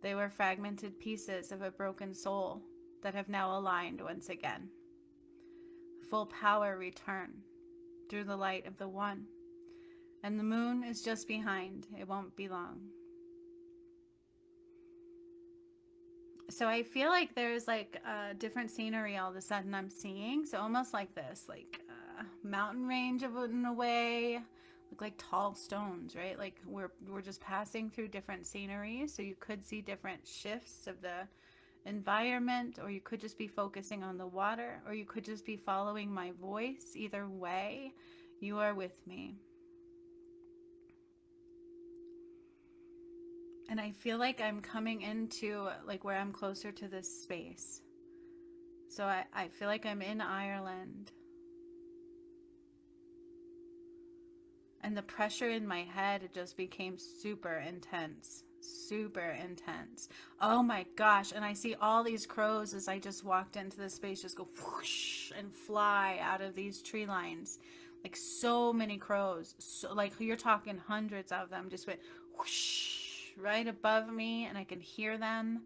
They were fragmented pieces of a broken soul that have now aligned once again. Full power return through the light of the One. And the moon is just behind. It won't be long. So I feel like there's like a different scenery all of a sudden I'm seeing. So almost like this, like mountain range in a way, look like tall stones, right? Like we're just passing through different scenery. So you could see different shifts of the environment, or you could just be focusing on the water, or you could just be following my voice. Either way, you are with me. And I feel like I'm coming into like where I'm closer to this space. So I feel like I'm in Ireland. And the pressure in my head, it just became super intense. Super intense. Oh my gosh. And I see all these crows as I just walked into the space just go whoosh and fly out of these tree lines. Like so many crows. So, like you're talking hundreds of them just went whoosh right above me, and I can hear them.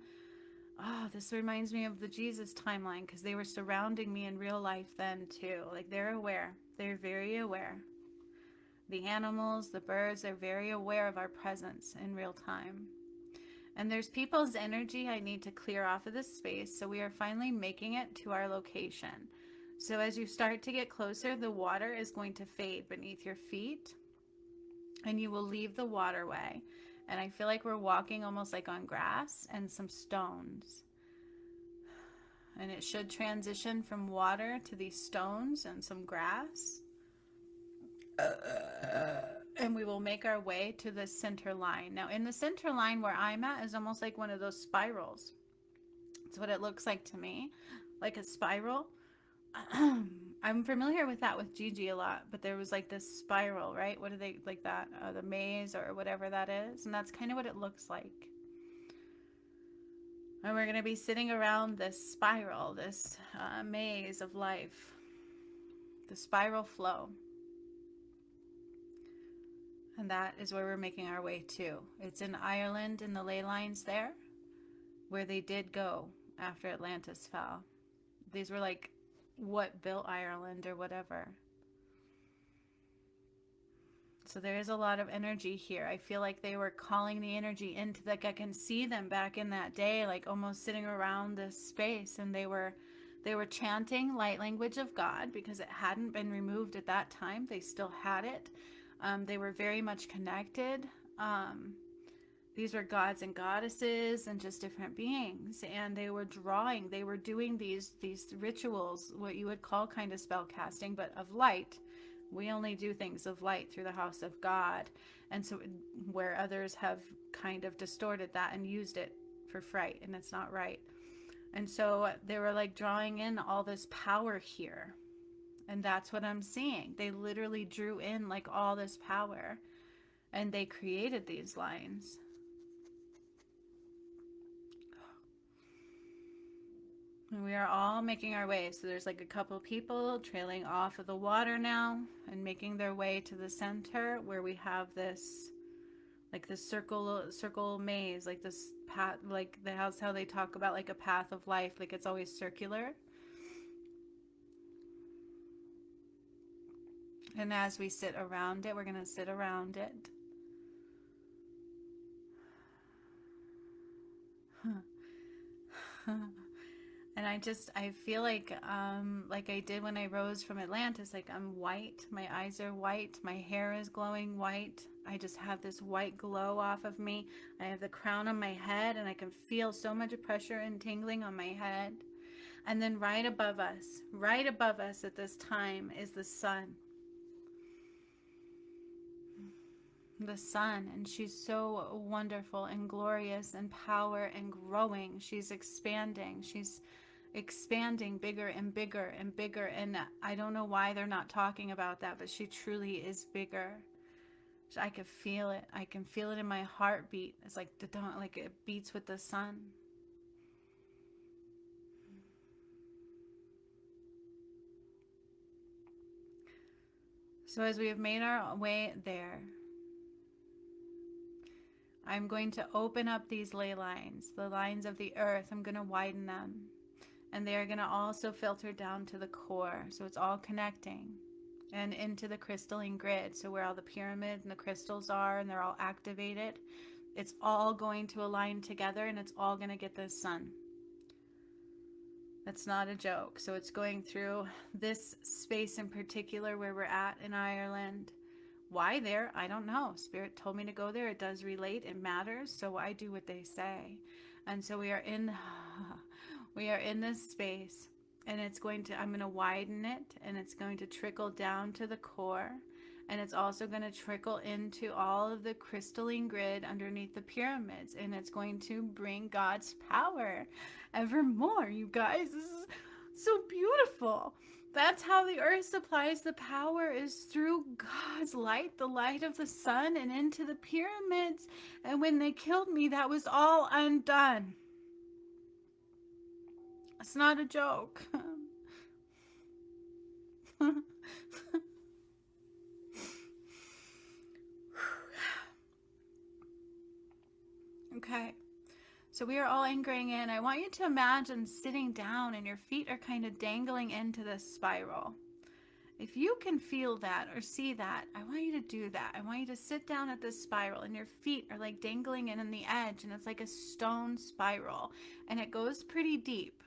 Oh, this reminds me of the Jesus timeline, because they were surrounding me in real life then too. Like they're aware. They're very aware. The animals, the birds, they're very aware of our presence in real time. And there's people's energy I need to clear off of this space, so we are finally making it to our location. So as you start to get closer, the water is going to fade beneath your feet, and you will leave the waterway. And I feel like we're walking almost like on grass and some stones. And it should transition from water to these stones and some grass. And we will make our way to the center line. Now, in the center line where I'm at is almost like one of those spirals. That's what it looks like to me, like a spiral. I'm familiar with that with Gigi a lot, but there was like this spiral, right? What do they like that? The maze or whatever that is. And that's kind of what it looks like. And we're going to be sitting around this spiral, this maze of life, the spiral flow. And that is where we're making our way to. It's in Ireland, in the ley lines there, where they did go after Atlantis fell. These were like what built Ireland or whatever. So there is a lot of energy here. I feel like they were calling the energy into, like I can see them back in that day, like almost sitting around this space, and they were chanting light language of God because it hadn't been removed at that time. They still had it. They were very much connected. These were gods and goddesses and just different beings, and they were doing these rituals, what you would call kind of spell casting, but of light. We only do things of light through the house of God. And so where others have kind of distorted that and used it for fright, and it's not right. And so they were like drawing in all this power here. And that's what I'm seeing. They literally drew in like all this power, and they created these lines. And we are all making our way. So there's like a couple people trailing off of the water now and making their way to the center where we have this like this circle maze, like this path, like that's how they talk about like a path of life, like it's always circular. And as we sit around it, we're going to sit around it. And I feel like I did when I rose from Atlantis, like I'm white, my eyes are white, my hair is glowing white. I just have this white glow off of me. I have the crown on my head, and I can feel so much pressure and tingling on my head. And then right above us at this time is the sun. The sun, and she's so wonderful and glorious and power and growing. She's expanding bigger and bigger and bigger, and I don't know why they're not talking about that, but she truly is bigger. I can feel it. I can feel it in my heartbeat. It's like like it beats with the sun. So as we have made our way there, I'm going to open up these ley lines, the lines of the earth. I'm going to widen them. And they are going to also filter down to the core. So it's all connecting and into the crystalline grid. So where all the pyramids and the crystals are, and they're all activated, it's all going to align together, and it's all going to get the sun. That's not a joke. So it's going through this space in particular where we're at in Ireland. Why there? I don't know. Spirit told me to go there. It does relate. It matters. So I do what they say. And so we are in this space, and I'm going to widen it, and it's going to trickle down to the core, and it's also going to trickle into all of the crystalline grid underneath the pyramids, and it's going to bring God's power evermore. You guys, this is so beautiful. That's how the earth supplies the power, is through God's light, the light of the sun, and into the pyramids. And when they killed me, that was all undone. It's not a joke. Okay. So we are all anchoring in. I want you to imagine sitting down and your feet are kind of dangling into this spiral. If you can feel that or see that, I want you to do that. I want you to sit down at this spiral, and your feet are like dangling in on the edge, and it's like a stone spiral, and it goes pretty deep.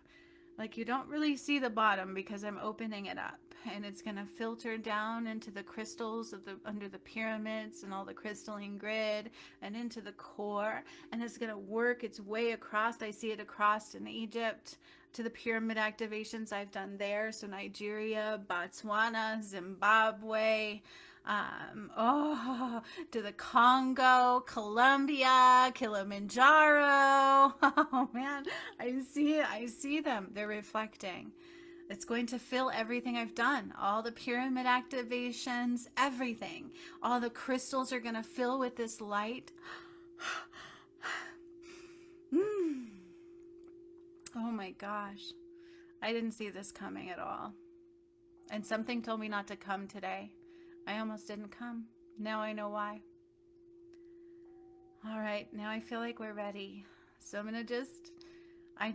Like you don't really see the bottom because I'm opening it up, and it's going to filter down into the crystals of under the pyramids and all the crystalline grid and into the core, and it's going to work its way across. I see it across in Egypt to the pyramid activations I've done there. So Nigeria, Botswana, Zimbabwe, to the Congo, Colombia, Kilimanjaro. Oh man, I see them. They're reflecting. It's going to fill everything I've done. All the pyramid activations, everything. All the crystals are going to fill with this light. Oh my gosh. I didn't see this coming at all. And something told me not to come today. I almost didn't come. Now I know why. All right, now I feel like we're ready. So I'm going to I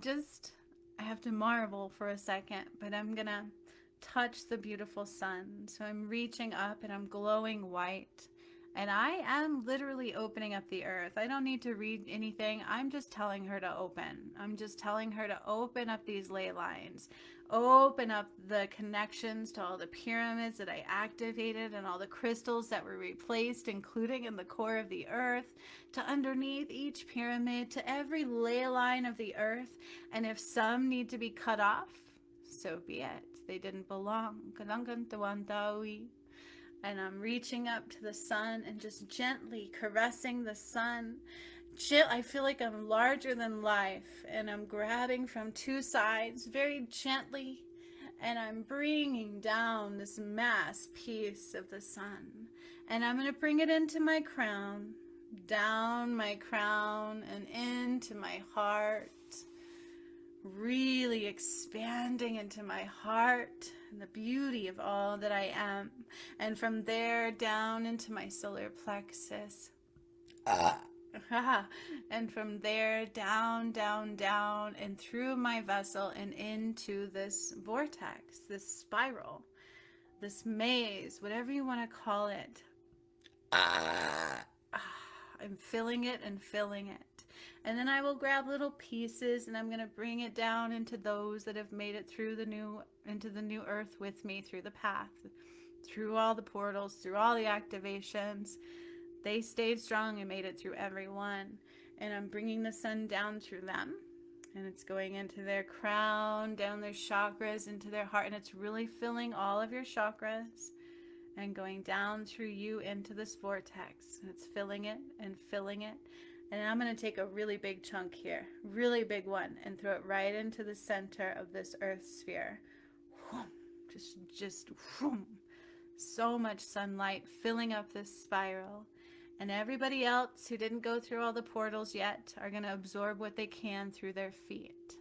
have to marvel for a second, but I'm going to touch the beautiful sun. So I'm reaching up and I'm glowing white. And I am literally opening up the earth. I don't need to read anything. I'm just telling her to open. I'm just telling her to open up these ley lines. Open up the connections to all the pyramids that I activated and all the crystals that were replaced, including in the core of the earth, to underneath each pyramid, to every ley line of the earth. And if some need to be cut off, so be it. They didn't belong. And I'm reaching up to the sun and just gently caressing the sun, I feel like I'm larger than life, and I'm grabbing from two sides very gently, and I'm bringing down this mass piece of the sun, and I'm going to bring it into my crown, down my crown, and into my heart, really expanding into my heart and the beauty of all that I am, and from there down into my solar plexus. Ah. And from there down, down, down, and through my vessel and into this vortex, this spiral, this maze, whatever you want to call it. Ah. I'm filling it and filling it. And then I will grab little pieces and I'm going to bring it down into those that have made it through into the new earth with me, through the path, through all the portals, through all the activations. They stayed strong and made it through every one. And I'm bringing the sun down through them. And it's going into their crown, down their chakras, into their heart. And it's really filling all of your chakras and going down through you into this vortex. And it's filling it and filling it. And I'm going to take a really big chunk here, really big one, and throw it right into the center of this earth sphere. Just so much sunlight filling up this spiral. And everybody else who didn't go through all the portals yet are going to absorb what they can through their feet.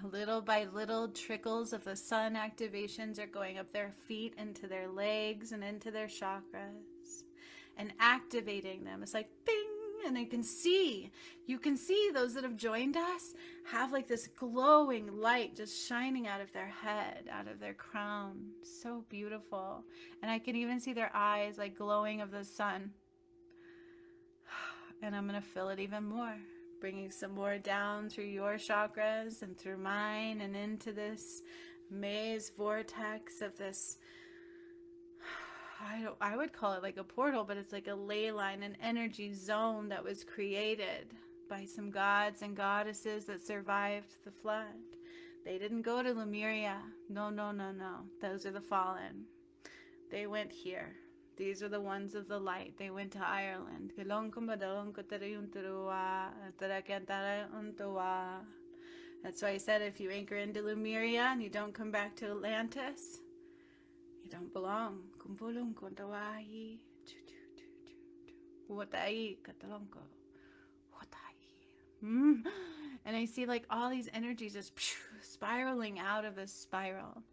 Little by little, trickles of the sun activations are going up their feet, into their legs, and into their chakras, and activating them. It's like bing, and you can see those that have joined us have like this glowing light just shining out of their head, out of their crown. So beautiful. And I can even see their eyes like glowing of the sun. And I'm going to fill it even more, bringing some more down through your chakras and through mine and into this vortex of this, I would call it like a portal, but it's like a ley line, an energy zone that was created by some gods and goddesses that survived the flood. They didn't go to Lemuria. No. Those are the fallen. They went here. These are the ones of the light. They went to Ireland. That's why I said if you anchor into Lemuria and you don't come back to Atlantis, you don't belong. And I see like all these energies just spiraling out of this spiral.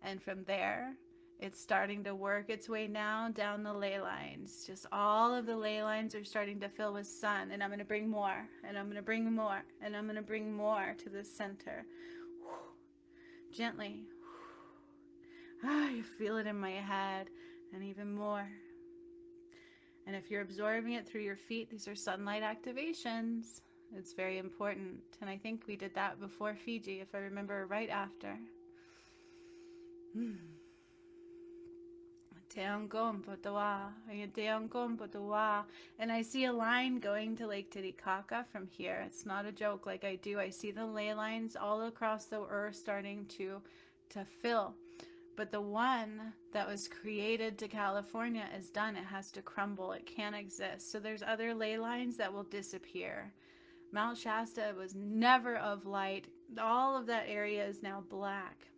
And from there, it's starting to work its way now down the ley lines. Just all of the ley lines are starting to fill with sun. And I'm going to bring more. And I'm going to bring more. And I'm going to bring more to the center. Gently. You feel it in my head. And even more. And if you're absorbing it through your feet, these are sunlight activations. It's very important. And I think we did that before Fiji, if I remember, right after. And I see a line going to Lake Titicaca from here. It's not a joke. Like I see the ley lines all across the earth starting to fill. But the one that was created to California is done. It has to crumble. It can't exist. So there's other ley lines that will disappear. Mount Shasta was never of light. All of that area is now black.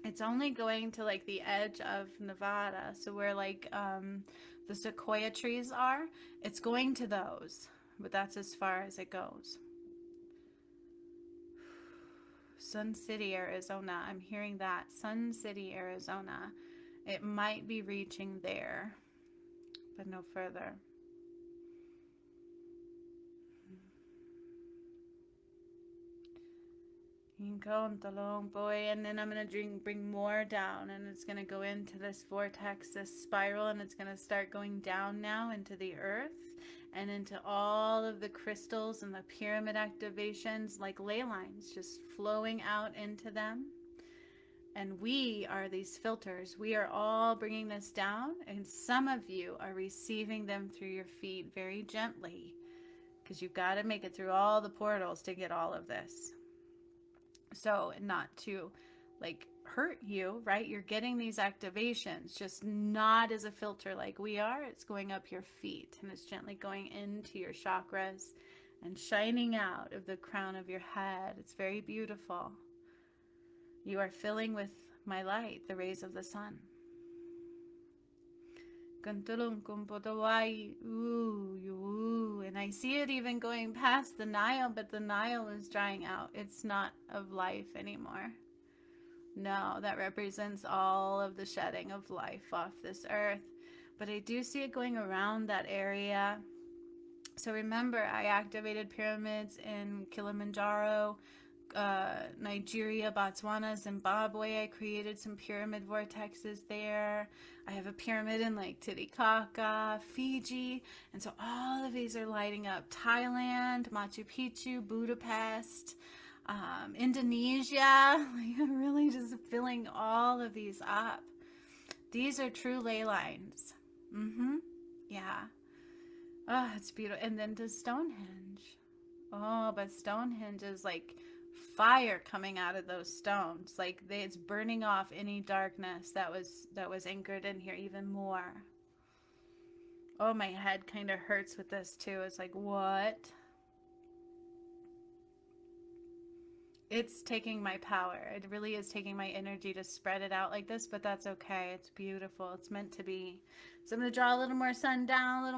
It's only going to like the edge of Nevada. So where like the sequoia trees are, it's going to those. But that's as far as it goes. Sun City, Arizona. I'm hearing that. Sun City, Arizona. It might be reaching there, but no further. And then I'm going to bring more down, and it's going to go into this vortex, this spiral, and it's going to start going down now into the earth and into all of the crystals and the pyramid activations, like ley lines just flowing out into them. And we are these filters. We are all bringing this down, and some of you are receiving them through your feet very gently, because you've got to make it through all the portals to get all of this. So not to like hurt you, right? You're getting these activations, just not as a filter like we are. It's going up your feet and it's gently going into your chakras and shining out of the crown of your head. It's very beautiful. You are filling with my light, the rays of the sun. And I see it even going past the Nile, but the Nile is drying out. It's not of life anymore. No, that represents all of the shedding of life off this earth. But I do see it going around that area. So remember, I activated pyramids in Kilimanjaro, Nigeria, Botswana, Zimbabwe. I created some pyramid vortexes there. I have a pyramid in like Titicaca, Fiji. And so all of these are lighting up. Thailand, Machu Picchu, Budapest, Indonesia. Like, I'm really just filling all of these up. These are true ley lines. Yeah. Oh, it's beautiful. And then to Stonehenge. Oh, but Stonehenge is like fire coming out of those stones. Like it's burning off any darkness that was anchored in here even more. Oh, my head kind of hurts with this too. It's like, what? It's taking my power. It really is taking my energy to spread it out like this, but that's okay. It's beautiful. It's meant to be. So I'm going to draw a little more sun down, and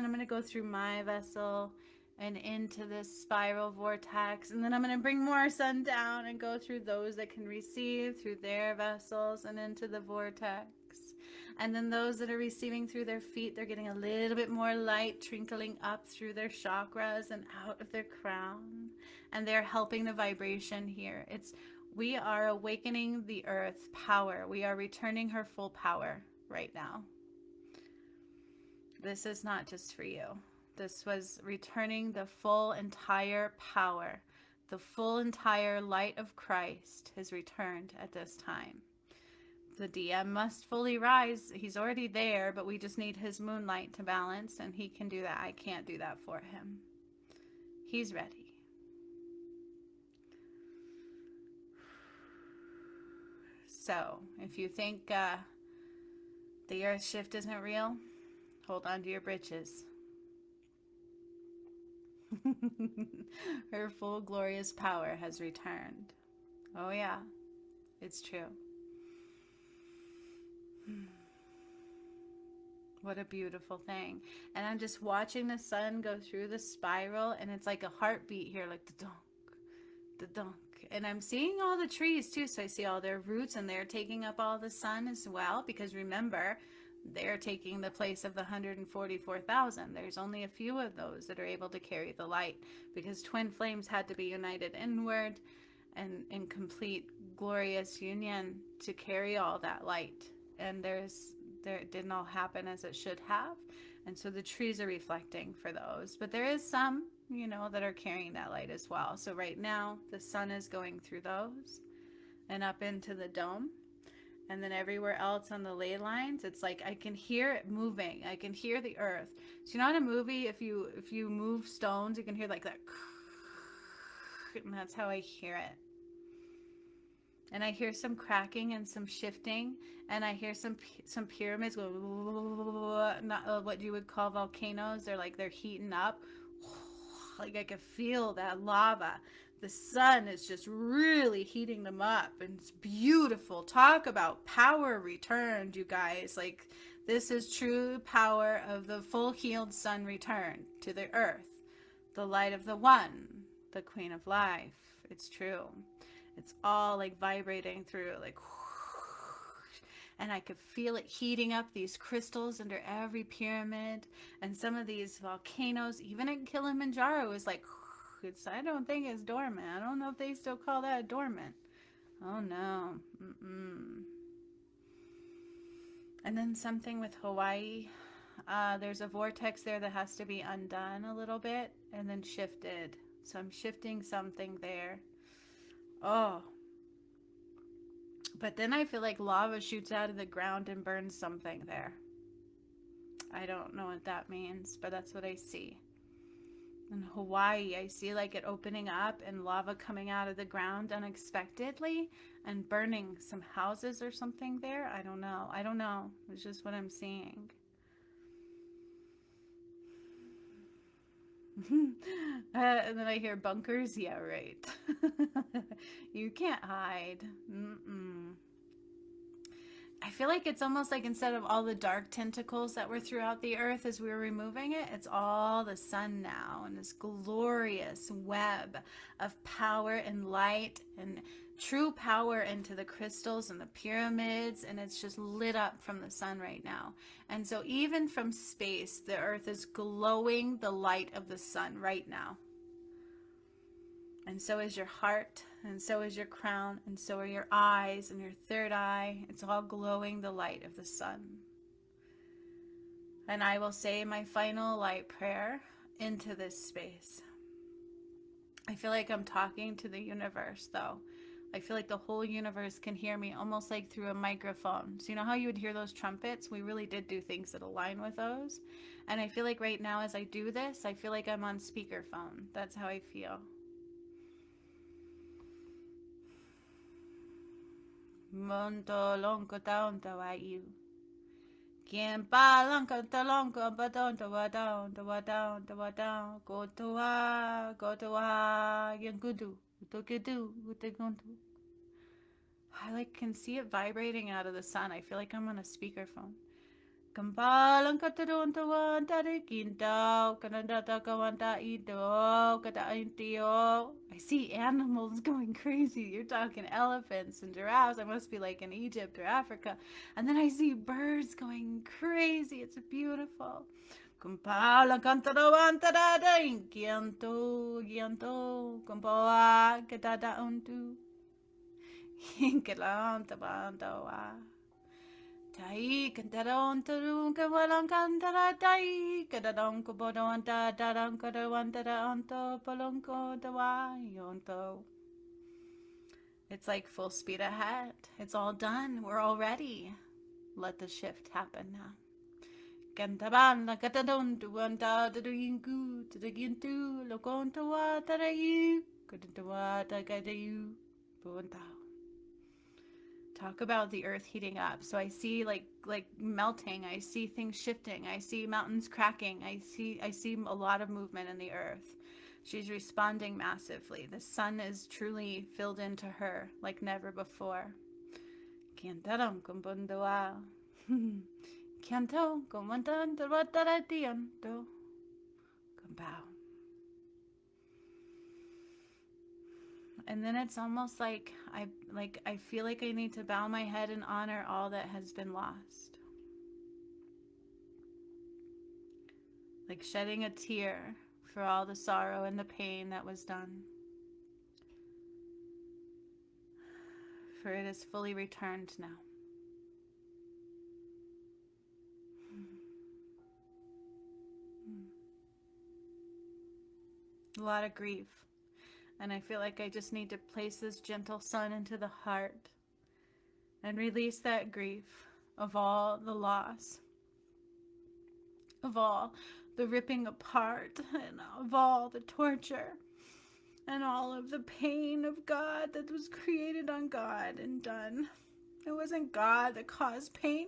I'm going to go through my vessel and into this spiral vortex. And then I'm going to bring more sun down and go through those that can receive through their vessels and into the vortex. And then those that are receiving through their feet, they're getting a little bit more light trickling up through their chakras and out of their crown. And they're helping the vibration here. We are awakening the earth power. We are returning her full power right now. This is not just for you. This was returning the full entire power. The full entire light of Christ has returned at this time. The DM must fully rise. He's already there, but we just need his moonlight to balance, and he can do that. I can't do that for him. He's ready. So, if you think the earth shift isn't real, hold on to your britches. Her full glorious power has returned. Oh yeah, it's true. What a beautiful thing. And I'm just watching the sun go through the spiral, and it's like a heartbeat here, like the dunk. And I'm seeing all the trees too, so I see all their roots, and they're taking up all the sun as well, because remember, they're taking the place of the 144,000. There's only a few of those that are able to carry the light, because twin flames had to be united inward and in complete glorious union to carry all that light. And it didn't all happen as it should have. And so the trees are reflecting for those. But there is some, that are carrying that light as well. So right now, the sun is going through those and up into the dome. And then everywhere else on the ley lines, it's like I can hear it moving. I can hear the earth. So in a movie, if you move stones, you can hear like that. And that's how I hear it. And I hear some cracking and some shifting, and I hear some pyramids go, not what you would call volcanoes. They're heating up. Like I can feel that lava. The sun is just really heating them up, and it's beautiful. Talk about power returned, you guys. Like this is true power of the full healed sun returned to the earth. The light of the one, the queen of life. It's true. It's all like vibrating through, like, and I could feel it heating up these crystals under every pyramid, and some of these volcanoes, even in Kilimanjaro, is like, I don't think it's dormant. I don't know if they still call that dormant. Oh no. And then something with Hawaii. There's a vortex there that has to be undone a little bit and then shifted. So I'm shifting something there. Oh, but then I feel like lava shoots out of the ground and burns something there. I don't know what that means, but that's what I see. In Hawaii, I see like it opening up and lava coming out of the ground unexpectedly and burning some houses or something there. I don't know. I don't know. It's just what I'm seeing. And then I hear bunkers. Yeah, right. You can't hide. Mm-mm. I feel like it's almost like instead of all the dark tentacles that were throughout the earth as we were removing it, it's all the sun now and this glorious web of power and light and true power into the crystals and the pyramids, and it's just lit up from the sun right now. And so even from space, the earth is glowing the light of the sun right now. And so is your heart, and so is your crown, and so are your eyes and your third eye. It's all glowing the light of the sun. And I will say my final light prayer into this space. I feel like I'm talking to the universe, though. I feel like the whole universe can hear me almost like through a microphone. So you know how you would hear those trumpets? We really did do things that align with those. And I feel like right now as I do this, I feel like I'm on speakerphone. That's how I feel. Monto lonko taonta wa you. Kien pa lonko ta lonko batonta wa down to wa down to wa down. Go to wa yen gudu. Utokidu uteguntu. I like can see it vibrating out of the sun. I feel like I'm on a speakerphone. I see animals going crazy. You're talking elephants and giraffes. I must be like in Egypt or Africa. And then I see birds going crazy. It's beautiful. Tai cantaron tarun kawalan cantara tai kadadon kabodon da dadon kadawan da onto polonko da wayonto. It's like full speed ahead. It's all done. We're all ready. Let the shift happen now. Cantaban la catadon to one da da yinku to the gintu loconto wa tarayu kadatawa tagadayu punta. Talk about the earth heating up. So I see like melting. I see things shifting. I see mountains cracking. I see a lot of movement in the earth. She's responding massively. The sun is truly filled into her like never before. Cantaron compondua. Canto comandan ratarationto. Compao. And then it's almost like I feel like I need to bow my head and honor all that has been lost. Like shedding a tear for all the sorrow and the pain that was done. For it is fully returned now. A lot of grief. And I feel like I just need to place this gentle sun into the heart and release that grief of all the loss, of all the ripping apart, and of all the torture, and all of the pain of God that was created on God and done. It wasn't God that caused pain.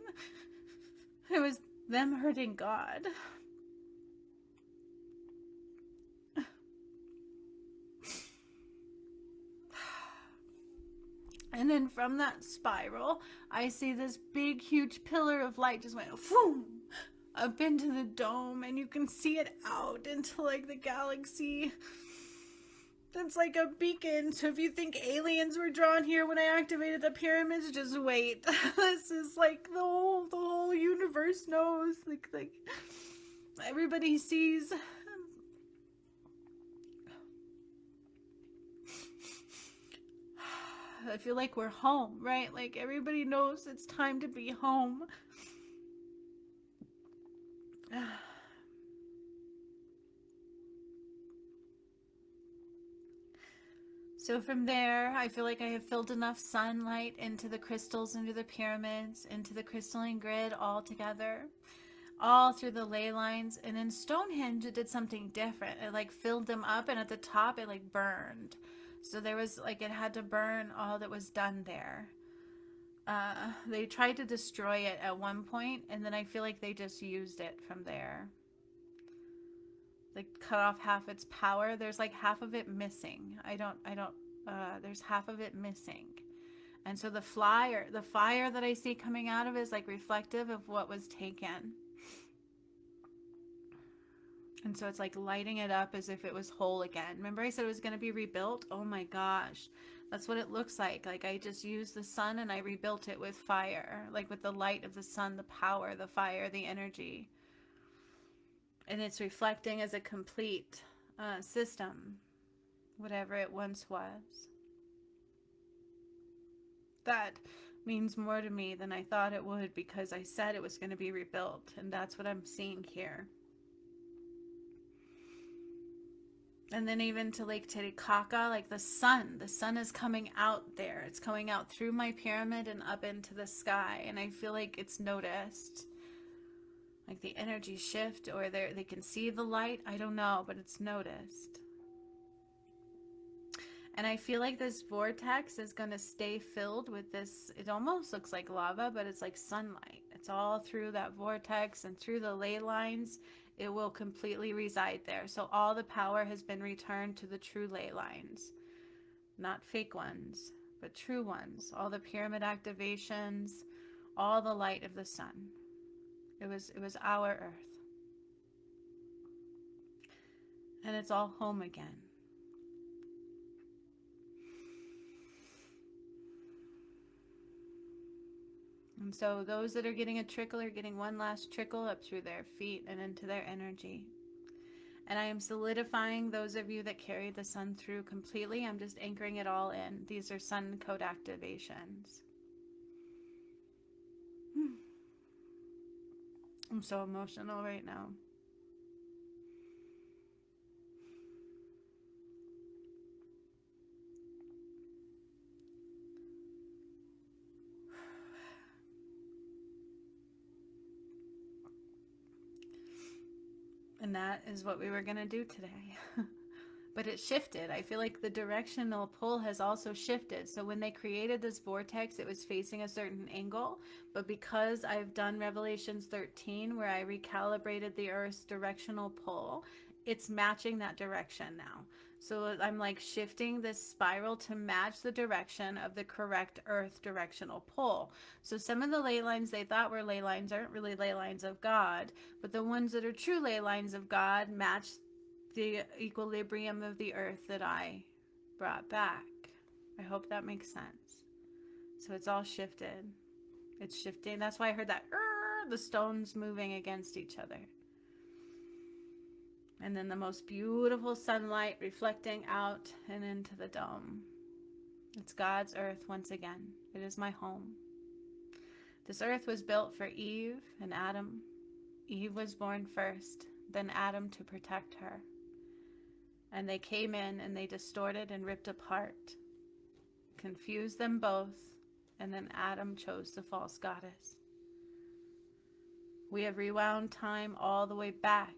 It was them hurting God. And then from that spiral, I see this big, huge pillar of light just went boom, up into the dome, and you can see it out into like the galaxy. That's like a beacon. So if you think aliens were drawn here when I activated the pyramids, just wait. This is like the whole universe knows. Like everybody sees. I feel like we're home, right? Like everybody knows it's time to be home. So from there, I feel like I have filled enough sunlight into the crystals, into the pyramids, into the crystalline grid all together. all through the ley lines. And in Stonehenge, it did something different. It like filled them up, and at the top, it like burned. So there was like, it had to burn all that was done there. They tried to destroy it at one point, and then I feel like they just used it from there. Like cut off half its power. There's like half of it missing. There's half of it missing. And so the fire that I see coming out of it is like reflective of what was taken. And so it's like lighting it up as if it was whole again. Remember I said it was going to be rebuilt? Oh my gosh. That's what it looks like. Like I just used the sun and I rebuilt it with fire. Like with the light of the sun, the power, the fire, the energy. And it's reflecting as a complete system, whatever it once was. That means more to me than I thought it would, because I said it was going to be rebuilt, and that's what I'm seeing here. And then even to Lake Titicaca, like the sun is coming out there. It's coming out through my pyramid and up into the sky, and I feel like it's noticed. Like the energy shift, or they can see the light. I don't know, but it's noticed. And I feel like this vortex is going to stay filled with this. It almost looks like lava, but it's like sunlight. It's all through that vortex and through the ley lines. It will completely reside there. So all the power has been returned to the true ley lines. Not fake ones, but true ones. All the pyramid activations, all the light of the sun. It was our earth. And it's all home again. And so those that are getting a trickle are getting one last trickle up through their feet and into their energy. And I am solidifying those of you that carry the sun through completely. I'm just anchoring it all in. These are sun code activations. I'm so emotional right now. And that is what we were going to do today. But it shifted. I feel like the directional pull has also shifted. So when they created this vortex, it was facing a certain angle. But because I've done Revelations 13, where I recalibrated the Earth's directional pull, it's matching that direction now. So I'm like shifting this spiral to match the direction of the correct Earth directional pull. So some of the ley lines they thought were ley lines aren't really ley lines of God, but the ones that are true ley lines of God match the equilibrium of the Earth that I brought back. I hope that makes sense. So it's all shifted. It's shifting. That's why I heard that the stones moving against each other. And then the most beautiful sunlight reflecting out and into the dome. It's God's earth once again. It is my home. This earth was built for Eve and Adam. Eve was born first, then Adam to protect her. And they came in and they distorted and ripped apart, confused them both, and then Adam chose the false goddess. We have rewound time all the way back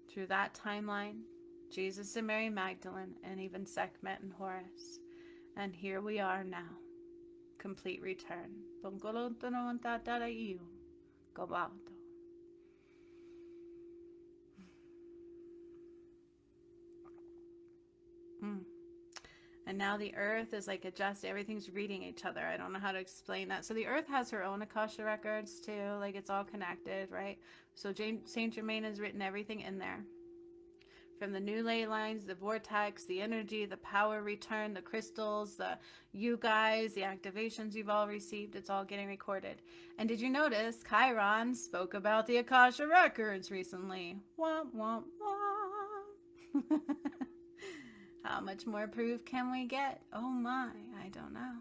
through that timeline, Jesus and Mary Magdalene, and even Sekhmet and Horus. And here we are now, complete return. And now the earth is like everything's reading each other. I don't know how to explain that. So the earth has her own Akasha records too. Like it's all connected, right? So Saint Germain has written everything in there. From the new ley lines, the vortex, the energy, the power return, the crystals, you guys, the activations you've all received, it's all getting recorded. And did you notice Chiron spoke about the Akasha records recently? Womp, womp, womp. How much more proof can we get? Oh my, I don't know.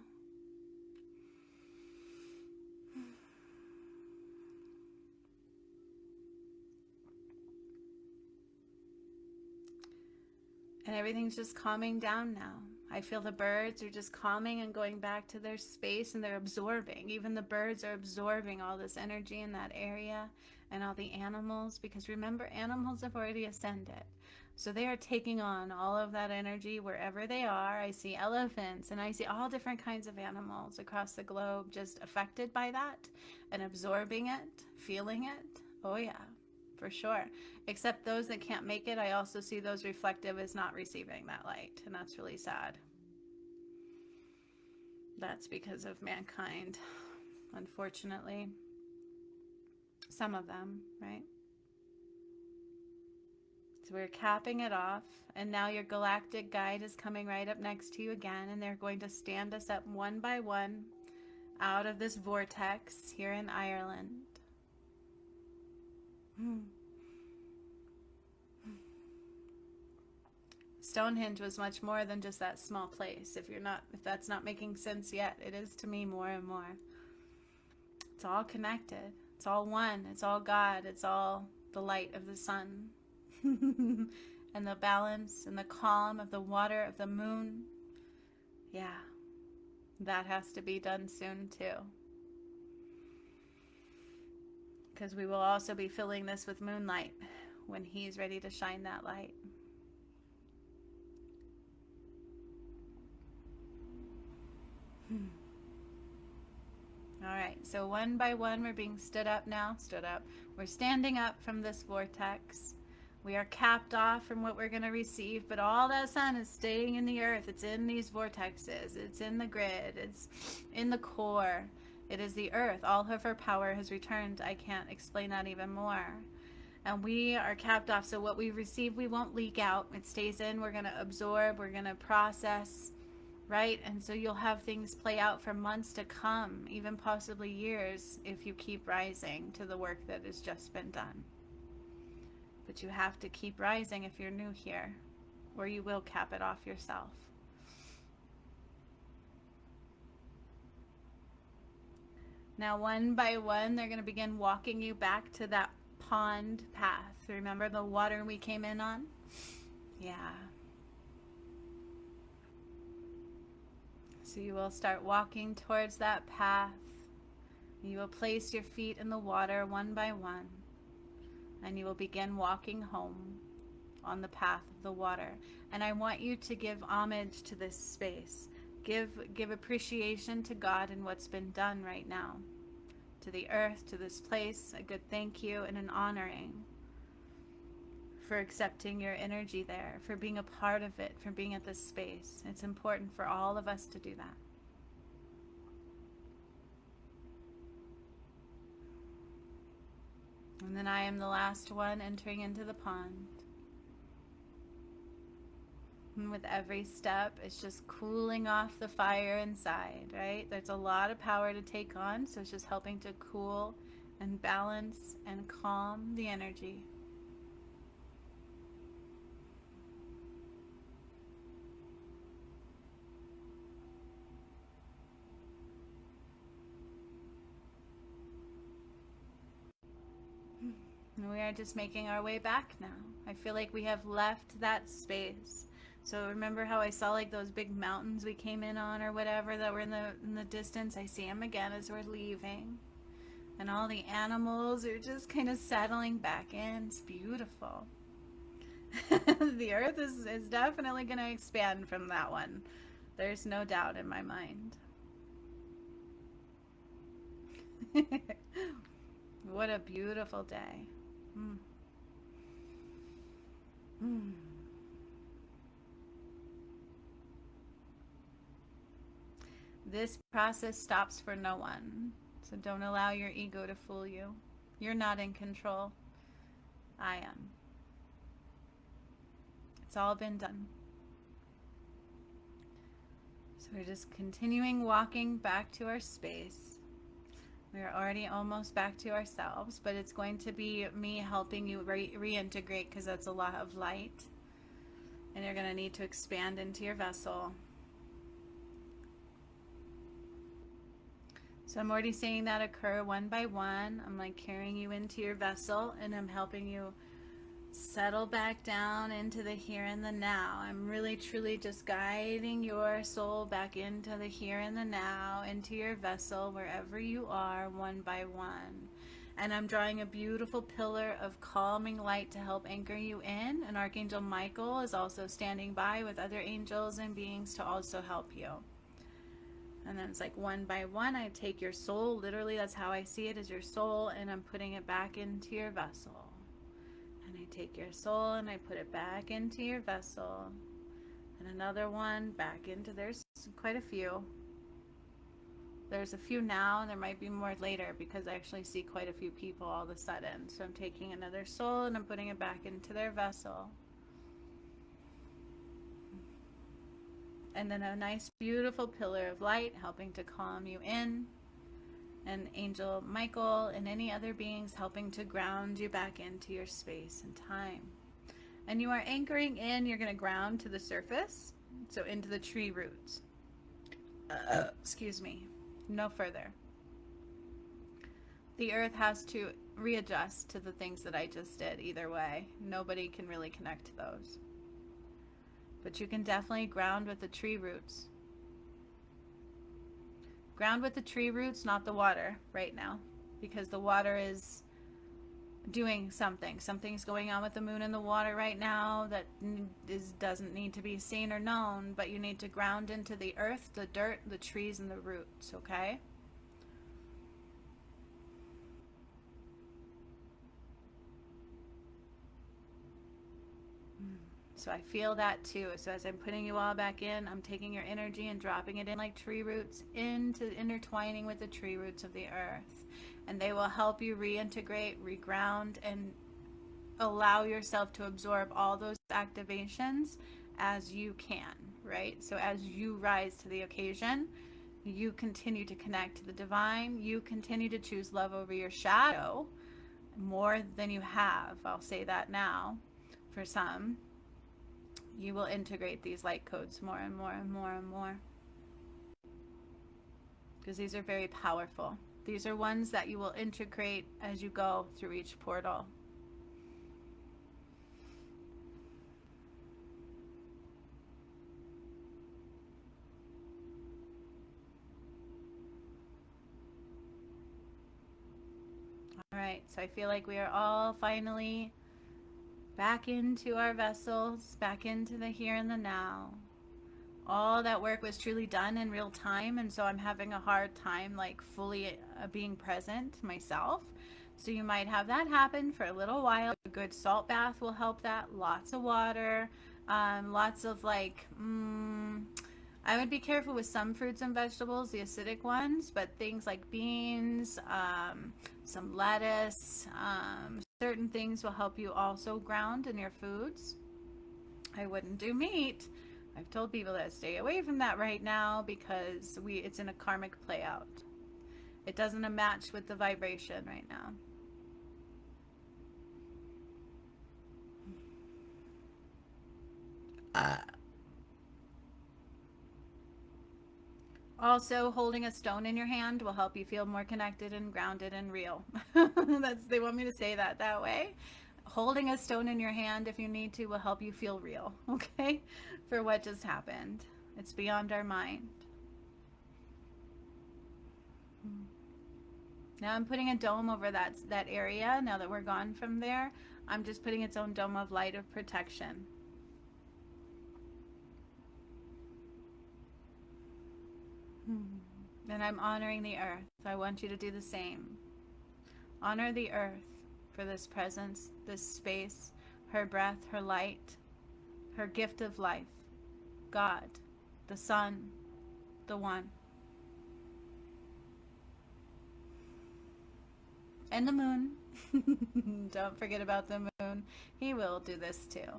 And everything's just calming down now. I feel the birds are just calming and going back to their space, and they're absorbing. Even the birds are absorbing all this energy in that area, and all the animals, because remember, animals have already ascended. So they are taking on all of that energy wherever they are. I see elephants and I see all different kinds of animals across the globe just affected by that and absorbing it, feeling it. Oh, yeah, for sure. Except those that can't make it, I also see those reflective as not receiving that light, and that's really sad. That's because of mankind, unfortunately. Some of them, right? So we're capping it off, and now your galactic guide is coming right up next to you again, and they're going to stand us up one by one out of this vortex here in Ireland. Stonehenge was much more than just that small place. If that's not making sense yet, it is to me more and more. It's all connected. It's all one. It's all God. It's all the light of the sun. And the balance and the calm of the water, of the moon. Yeah, that has to be done soon too. Because we will also be filling this with moonlight when he's ready to shine that light. All right, so one by one, we're being stood up now. Stood up. We're standing up from this vortex. We are capped off from what we're going to receive, but all that sun is staying in the earth. It's in these vortexes. It's in the grid. It's in the core. It is the earth. All of her power has returned. I can't explain that even more. And we are capped off. So what we receive, we won't leak out. It stays in. We're going to absorb. We're going to process. Right? And so you'll have things play out for months to come, even possibly years, if you keep rising to the work that has just been done. But you have to keep rising if you're new here, or you will cap it off yourself. Now, one by one, they're going to begin walking you back to that pond path. Remember the water we came in on? Yeah. So you will start walking towards that path. You will place your feet in the water one by one, and you will begin walking home on the path of the water. And I want you to give homage to this space. Give appreciation to God and what's been done right now, to the earth, to this place, a good thank you and an honoring for accepting your energy there, for being a part of it, for being at this space. It's important for all of us to do that. And then I am the last one entering into the pond. And with every step, it's just cooling off the fire inside, right? There's a lot of power to take on, so it's just helping to cool and balance and calm the energy. And we are just making our way back now. I feel like we have left that space. So remember how I saw like those big mountains we came in on or whatever that were in the distance? I see them again as we're leaving. And all the animals are just kind of settling back in. It's beautiful. The earth is definitely going to expand from that one. There's no doubt in my mind. What a beautiful day. This process stops for no one. So don't allow your ego to fool you. You're not in control. I am. It's all been done. So we're just continuing walking back to our space. We're already almost back to ourselves, but it's going to be me helping you reintegrate because that's a lot of light. And you're going to need to expand into your vessel. So I'm already seeing that occur one by one. I'm like carrying you into your vessel and I'm helping you settle back down into the here and the now. I'm really truly just guiding your soul back into the here and the now, into your vessel, wherever you are, one by one. And I'm drawing a beautiful pillar of calming light to help anchor you in. And Archangel Michael is also standing by with other angels and beings to also help you. And then it's like one by one, I take your soul, literally that's how I see it, as your soul, and I'm putting it back into your vessel. And I take your soul and I put it back into your vessel. And another one back into, there's quite a few. There's a few now, and there might be more later because I actually see quite a few people all of a sudden. So I'm taking another soul and I'm putting it back into their vessel. And then a nice, beautiful pillar of light helping to calm you in. And Angel Michael and any other beings helping to ground you back into your space and time. And you are anchoring in, you're going to ground to the surface, so into the tree roots. Excuse me. No further. The earth has to readjust to the things that I just did either way. Nobody can really connect to those. But you can definitely ground with the tree roots. Ground with the tree roots, not the water right now, because the water is doing something. Something's going on with the moon and the water right now that doesn't need to be seen or known, but you need to ground into the earth, the dirt, the trees, and the roots, okay? So I feel that too. So as I'm putting you all back in, I'm taking your energy and dropping it in like tree roots into intertwining with the tree roots of the earth. And they will help you reintegrate, reground, and allow yourself to absorb all those activations as you can, right? So as you rise to the occasion, you continue to connect to the divine. You continue to choose love over your shadow more than you have. I'll say that now for some. You will integrate these light codes more and more and more and more. Because these are very powerful. These are ones that you will integrate as you go through each portal. All right, so I feel like we are all finally back into our vessels, back into the here and the now. All that work was truly done in real time, and so I'm having a hard time like fully being present myself. So you might have that happen for a little while. A good salt bath will help that. Lots of water, lots of like, I would be careful with some fruits and vegetables, the acidic ones, but things like beans, some lettuce, certain things will help you also ground in your foods. I wouldn't do meat. I've told people to stay away from that right now because it's in a karmic play out. It doesn't match with the vibration right now. Also, holding a stone in your hand will help you feel more connected and grounded and real. They want me to say that way. Holding a stone in your hand, if you need to, will help you feel real, okay? For what just happened. It's beyond our mind. Now I'm putting a dome over that area. Now that we're gone from there, I'm just putting its own dome of light of protection. And I'm honoring the earth. I want you to do the same. Honor the earth for this presence, this space, her breath, her light, her gift of life, God, the sun, the one. And the moon. Don't forget about the moon. He will do this too.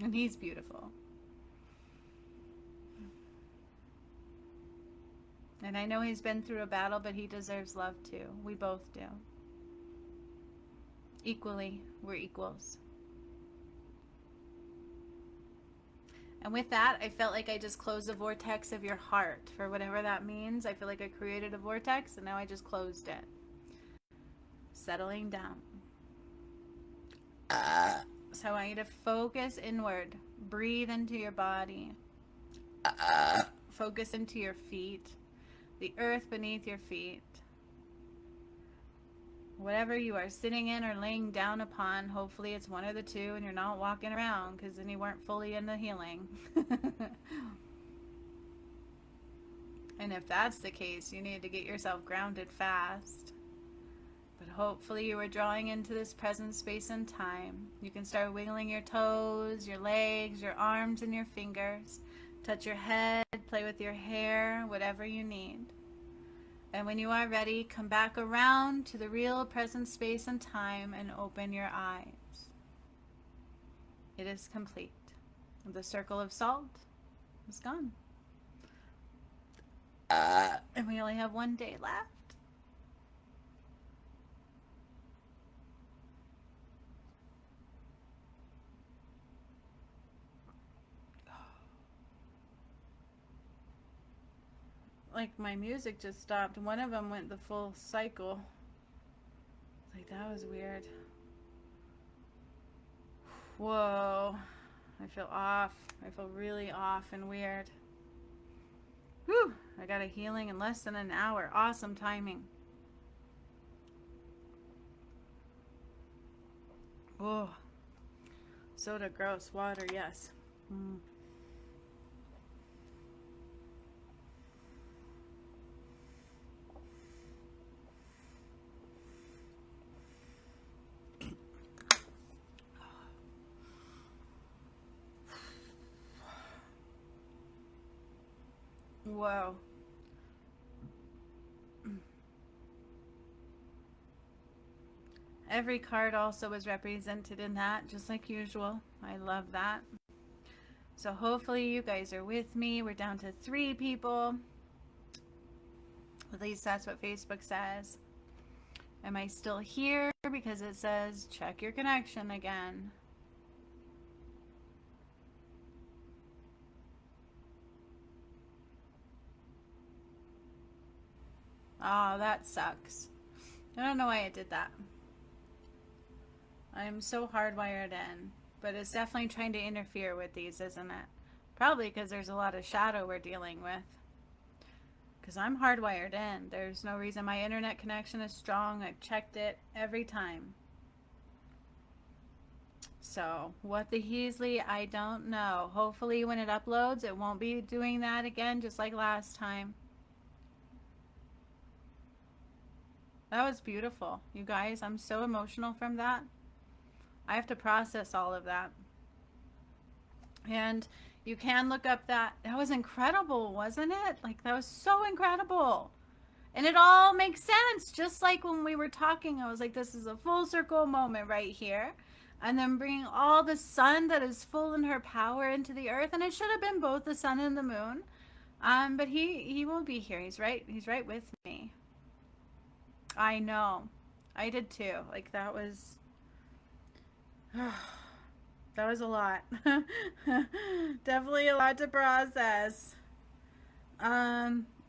And he's beautiful. And I know he's been through a battle, but he deserves love too. We both do. Equally, we're equals. And with that, I felt like I just closed the vortex of your heart, for whatever that means. I feel like I created a vortex and now I just closed it. settling down. ah, So I want you to focus inward. Breathe into your body. ah, Focus into your feet, the earth beneath your feet. Whatever you are sitting in or laying down upon, hopefully it's one of the two and you're not walking around because then you weren't fully in the healing. And if that's the case, you need to get yourself grounded fast. But hopefully you are drawing into this present space and time. You can start wiggling your toes, your legs, your arms, and your fingers. Touch your head, play with your hair, whatever you need. And when you are ready, come back around to the real present space and time and open your eyes. It is complete. The circle of salt is gone. And we only have one day left. Like my music just stopped. One of them went the full cycle. Like that was weird. Whoa. I feel off. I feel really off and weird. Whew. I got a healing in less than an hour. Awesome timing. Oh. Soda, gross. Water, yes. Whoa. Every card also was represented in that, just like usual. I love that. So hopefully you guys are with me. We're down to 3 people. At least that's what Facebook says. Am I still here? Because it says check your connection again. Oh, that sucks. I don't know why it did that. I'm so hardwired in. But it's definitely trying to interfere with these, isn't it? Probably because there's a lot of shadow we're dealing with. Because I'm hardwired in. There's no reason my internet connection is strong. I've checked it every time. So, what the Heasley, I don't know. Hopefully when it uploads, it won't be doing that again, just like last time. That was beautiful. You guys, I'm so emotional from that. I have to process all of that. And you can look up that. That was incredible, wasn't it? Like, that was so incredible. And it all makes sense. Just like when we were talking, I was like, this is a full circle moment right here. And then bringing all the sun that is full in her power into the earth. And it should have been both the sun and the moon. But he will be here. He's right with me. I know. I did too. Like, that was... that was a lot. Definitely a lot to process.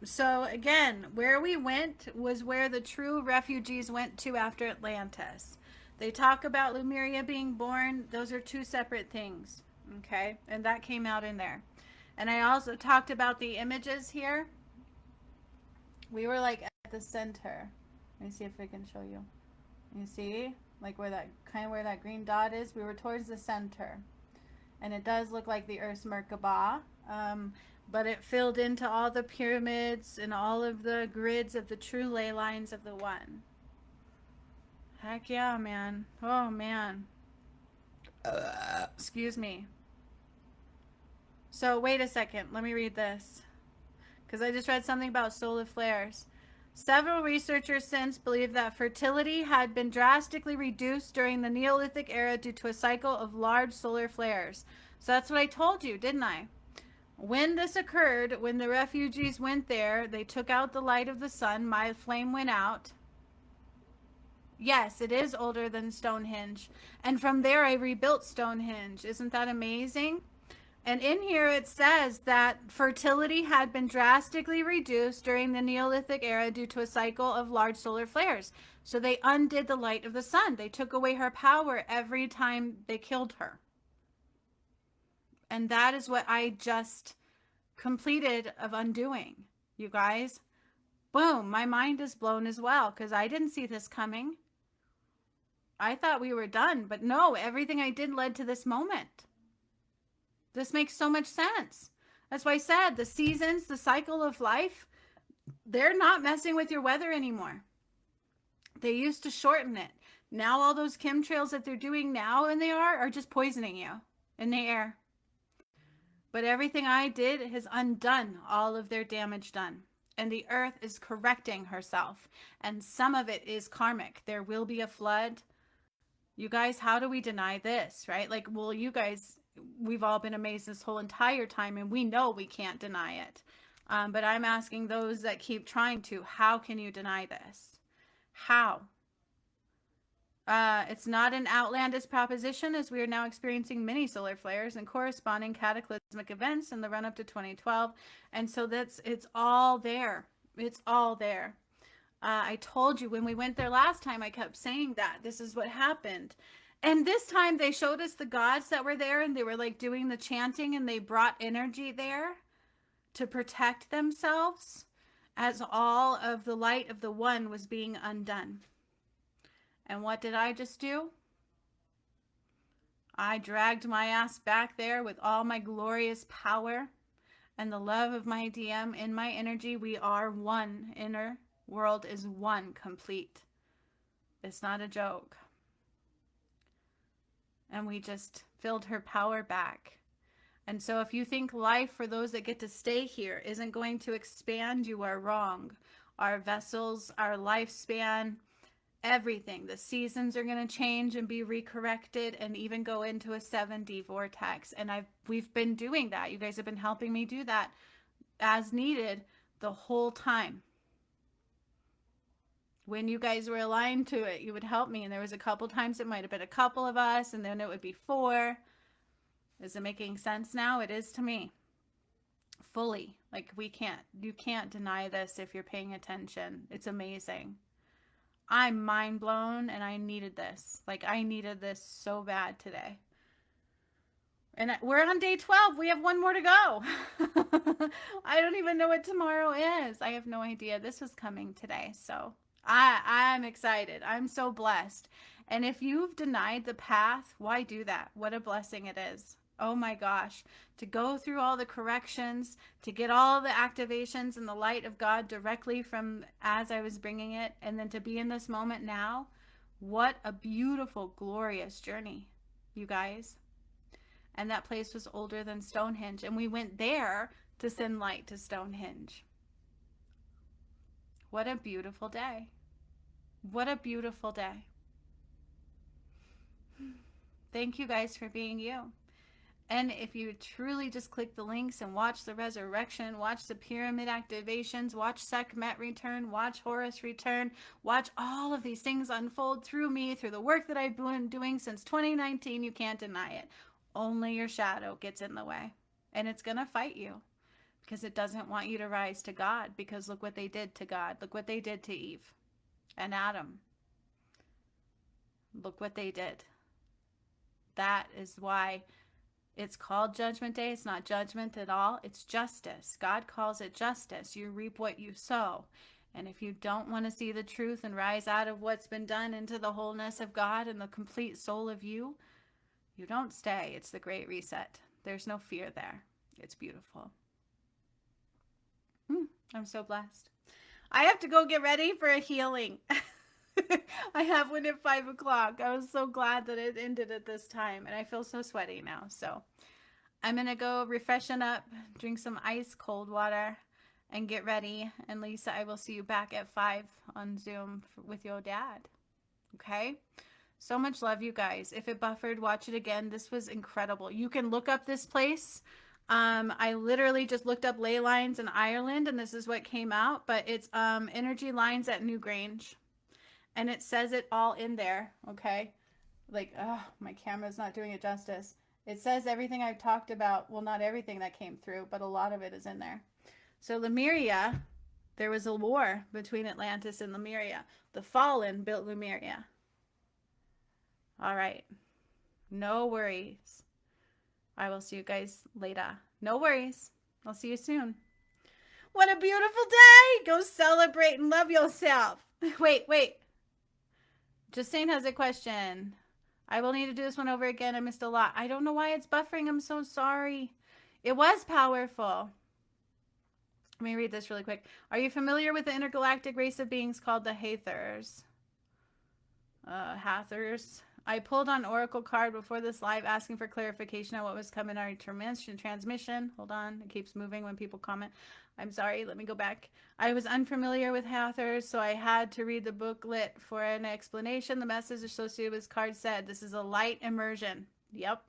So again, where we went was where the true refugees went to after Atlantis. They talk about Lemuria being born. Those are 2 separate things. Okay? And that came out in there. And I also talked about the images here. We were like at the center. Let me see if I can show you. You see? Like where that green dot is, we were towards the center. And it does look like the Earth's Merkabah. But it filled into all the pyramids and all of the grids of the true ley lines of the one. Heck yeah, man. Oh, man. Excuse me. So, wait a second. Let me read this. Because I just read something about solar flares. Several researchers since believe that fertility had been drastically reduced during the Neolithic era due to a cycle of large solar flares. So that's what I told you, didn't I? When this occurred, when the refugees went there, they took out the light of the sun. My flame went out. Yes, it is older than Stonehenge. And from there, I rebuilt Stonehenge. Isn't that amazing? And in here it says that fertility had been drastically reduced during the Neolithic era due to a cycle of large solar flares. So they undid the light of the sun. They took away her power every time they killed her. And that is what I just completed of undoing, you guys. Boom, my mind is blown as well because I didn't see this coming. I thought we were done, but no, everything I did led to this moment. This makes so much sense. That's why I said the seasons, the cycle of life, they're not messing with your weather anymore. They used to shorten it. Now all those chemtrails that they're doing now and they are just poisoning you in the air. But everything I did has undone all of their damage done. And the earth is correcting herself. And some of it is karmic. There will be a flood. You guys, how do we deny this, right? Like, well, you guys, we've all been amazed this whole entire time, and we know we can't deny it. But I'm asking those that keep trying to, how can you deny this? How? It's not an outlandish proposition, as we are now experiencing many solar flares and corresponding cataclysmic events in the run-up to 2012. And so it's all there. It's all there. I told you when we went there last time, I kept saying that this is what happened. And this time they showed us the gods that were there, and they were like doing the chanting, and they brought energy there to protect themselves as all of the light of the one was being undone. And what did I just do? I dragged my ass back there with all my glorious power and the love of my DM in my energy. We are one. Inner world is one, complete. It's not a joke. And we just filled her power back. And so if you think life for those that get to stay here isn't going to expand, you are wrong. Our vessels, our lifespan, everything, the seasons are going to change and be recorrected and even go into a 7D vortex. And we've been doing that. You guys have been helping me do that as needed the whole time. When you guys were aligned to it, you would help me. And there was a couple times it might have been a couple of us, and then it would be 4. Is it making sense now? It is to me. Fully. Like, you can't deny this if you're paying attention. It's amazing. I'm mind blown, and I needed this. Like, I needed this so bad today. And we're on day 12. We have one more to go. I don't even know what tomorrow is. I have no idea. This was coming today. So I'm excited. I'm so blessed. And if you've denied the path, why do that? What a blessing it is. Oh my gosh, to go through all the corrections, to get all the activations and the light of God directly from as I was bringing it, and then to be in this moment now. What a beautiful, glorious journey, you guys. And that place was older than Stonehenge, and we went there to send light to Stonehenge. What a beautiful day. What a beautiful day. Thank you guys for being you. And if you truly just click the links and watch the resurrection, watch the pyramid activations, watch Sekhmet return, watch Horus return, watch all of these things unfold through me, through the work that I've been doing since 2019, you can't deny it. Only your shadow gets in the way. And it's going to fight you because it doesn't want you to rise to God, because look what they did to God. Look what they did to Eve and Adam. Look what they did. That is why it's called Judgment Day. It's not judgment at all. It's justice. God calls it justice. You reap what you sow. And if you don't want to see the truth and rise out of what's been done into the wholeness of God and the complete soul of you, you don't stay. It's the great reset. There's no fear there. It's beautiful. I'm so blessed. I have to go get ready for a healing. I have one at 5 o'clock. I was so glad that it ended at this time, and I feel so sweaty now. So I'm going to go refreshen up, drink some ice cold water, and get ready. And Lisa, I will see you back at 5 on Zoom with your dad. Okay? So much love, you guys. If it buffered, watch it again. This was incredible. You can look up this place. I literally just looked up ley lines in Ireland, and this is what came out. But it's energy lines at Newgrange. And it says it all in there, okay? Like, oh, my camera's not doing it justice. It says everything I've talked about. Well, not everything that came through, but a lot of it is in there. So Lemuria There was a war between Atlantis and Lemuria. The Fallen built Lemuria. All right. No worries. I will see you guys later. No worries. I'll see you soon. What a beautiful day! Go celebrate and love yourself. Wait. Justine has a question. I will need to do this one over again. I missed a lot. I don't know why it's buffering. I'm so sorry. It was powerful. Let me read this really quick. Are you familiar with the intergalactic race of beings called the Hathors? Hathors. I pulled on Oracle card before this live asking for clarification on what was coming in our transmission. Hold on. It keeps moving when people comment. I'm sorry. Let me go back. I was unfamiliar with Hathors, so I had to read the booklet for an explanation. The message associated with this card said, this is a light immersion. Yep.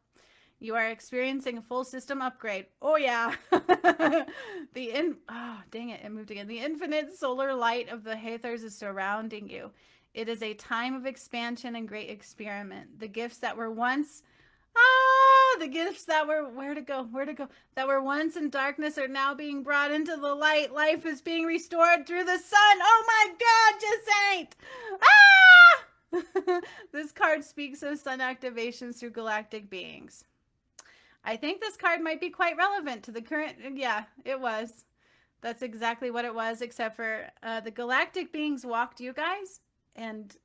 You are experiencing a full system upgrade. Oh, yeah. Oh, dang it. It moved again. The infinite solar light of the Hathors is surrounding you. It is a time of expansion and great experiment. The gifts that were once... the gifts that were... Where to go? That were once in darkness are now being brought into the light. Life is being restored through the sun. Oh, my God, just ain't. This card speaks of sun activations through galactic beings. I think this card might be quite relevant to the current... Yeah, it was. That's exactly what it was, except for the galactic beings walked you guys, and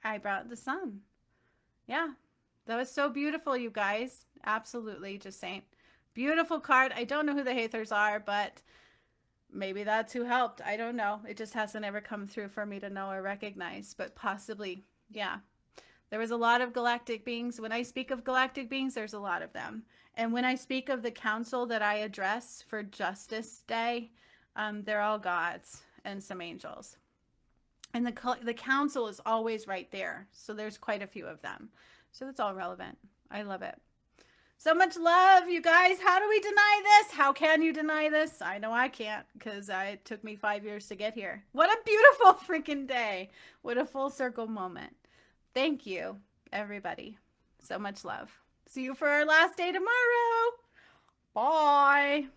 I brought the sun. Yeah, that was so beautiful, you guys. Absolutely, just saying. Beautiful card. I don't know who the Hathors are, but maybe that's who helped. I don't know. It just hasn't ever come through for me to know or recognize, but possibly, yeah. There was a lot of galactic beings. When I speak of galactic beings, there's a lot of them. And when I speak of the council that I address for Justice Day, they're all gods and some angels. And the council is always right there. So there's quite a few of them. So that's all relevant. I love it. So much love, you guys. How do we deny this? How can you deny this? I know I can't, because it took me 5 years to get here. What a beautiful freaking day. What a full circle moment. Thank you, everybody. So much love. See you for our last day tomorrow. Bye.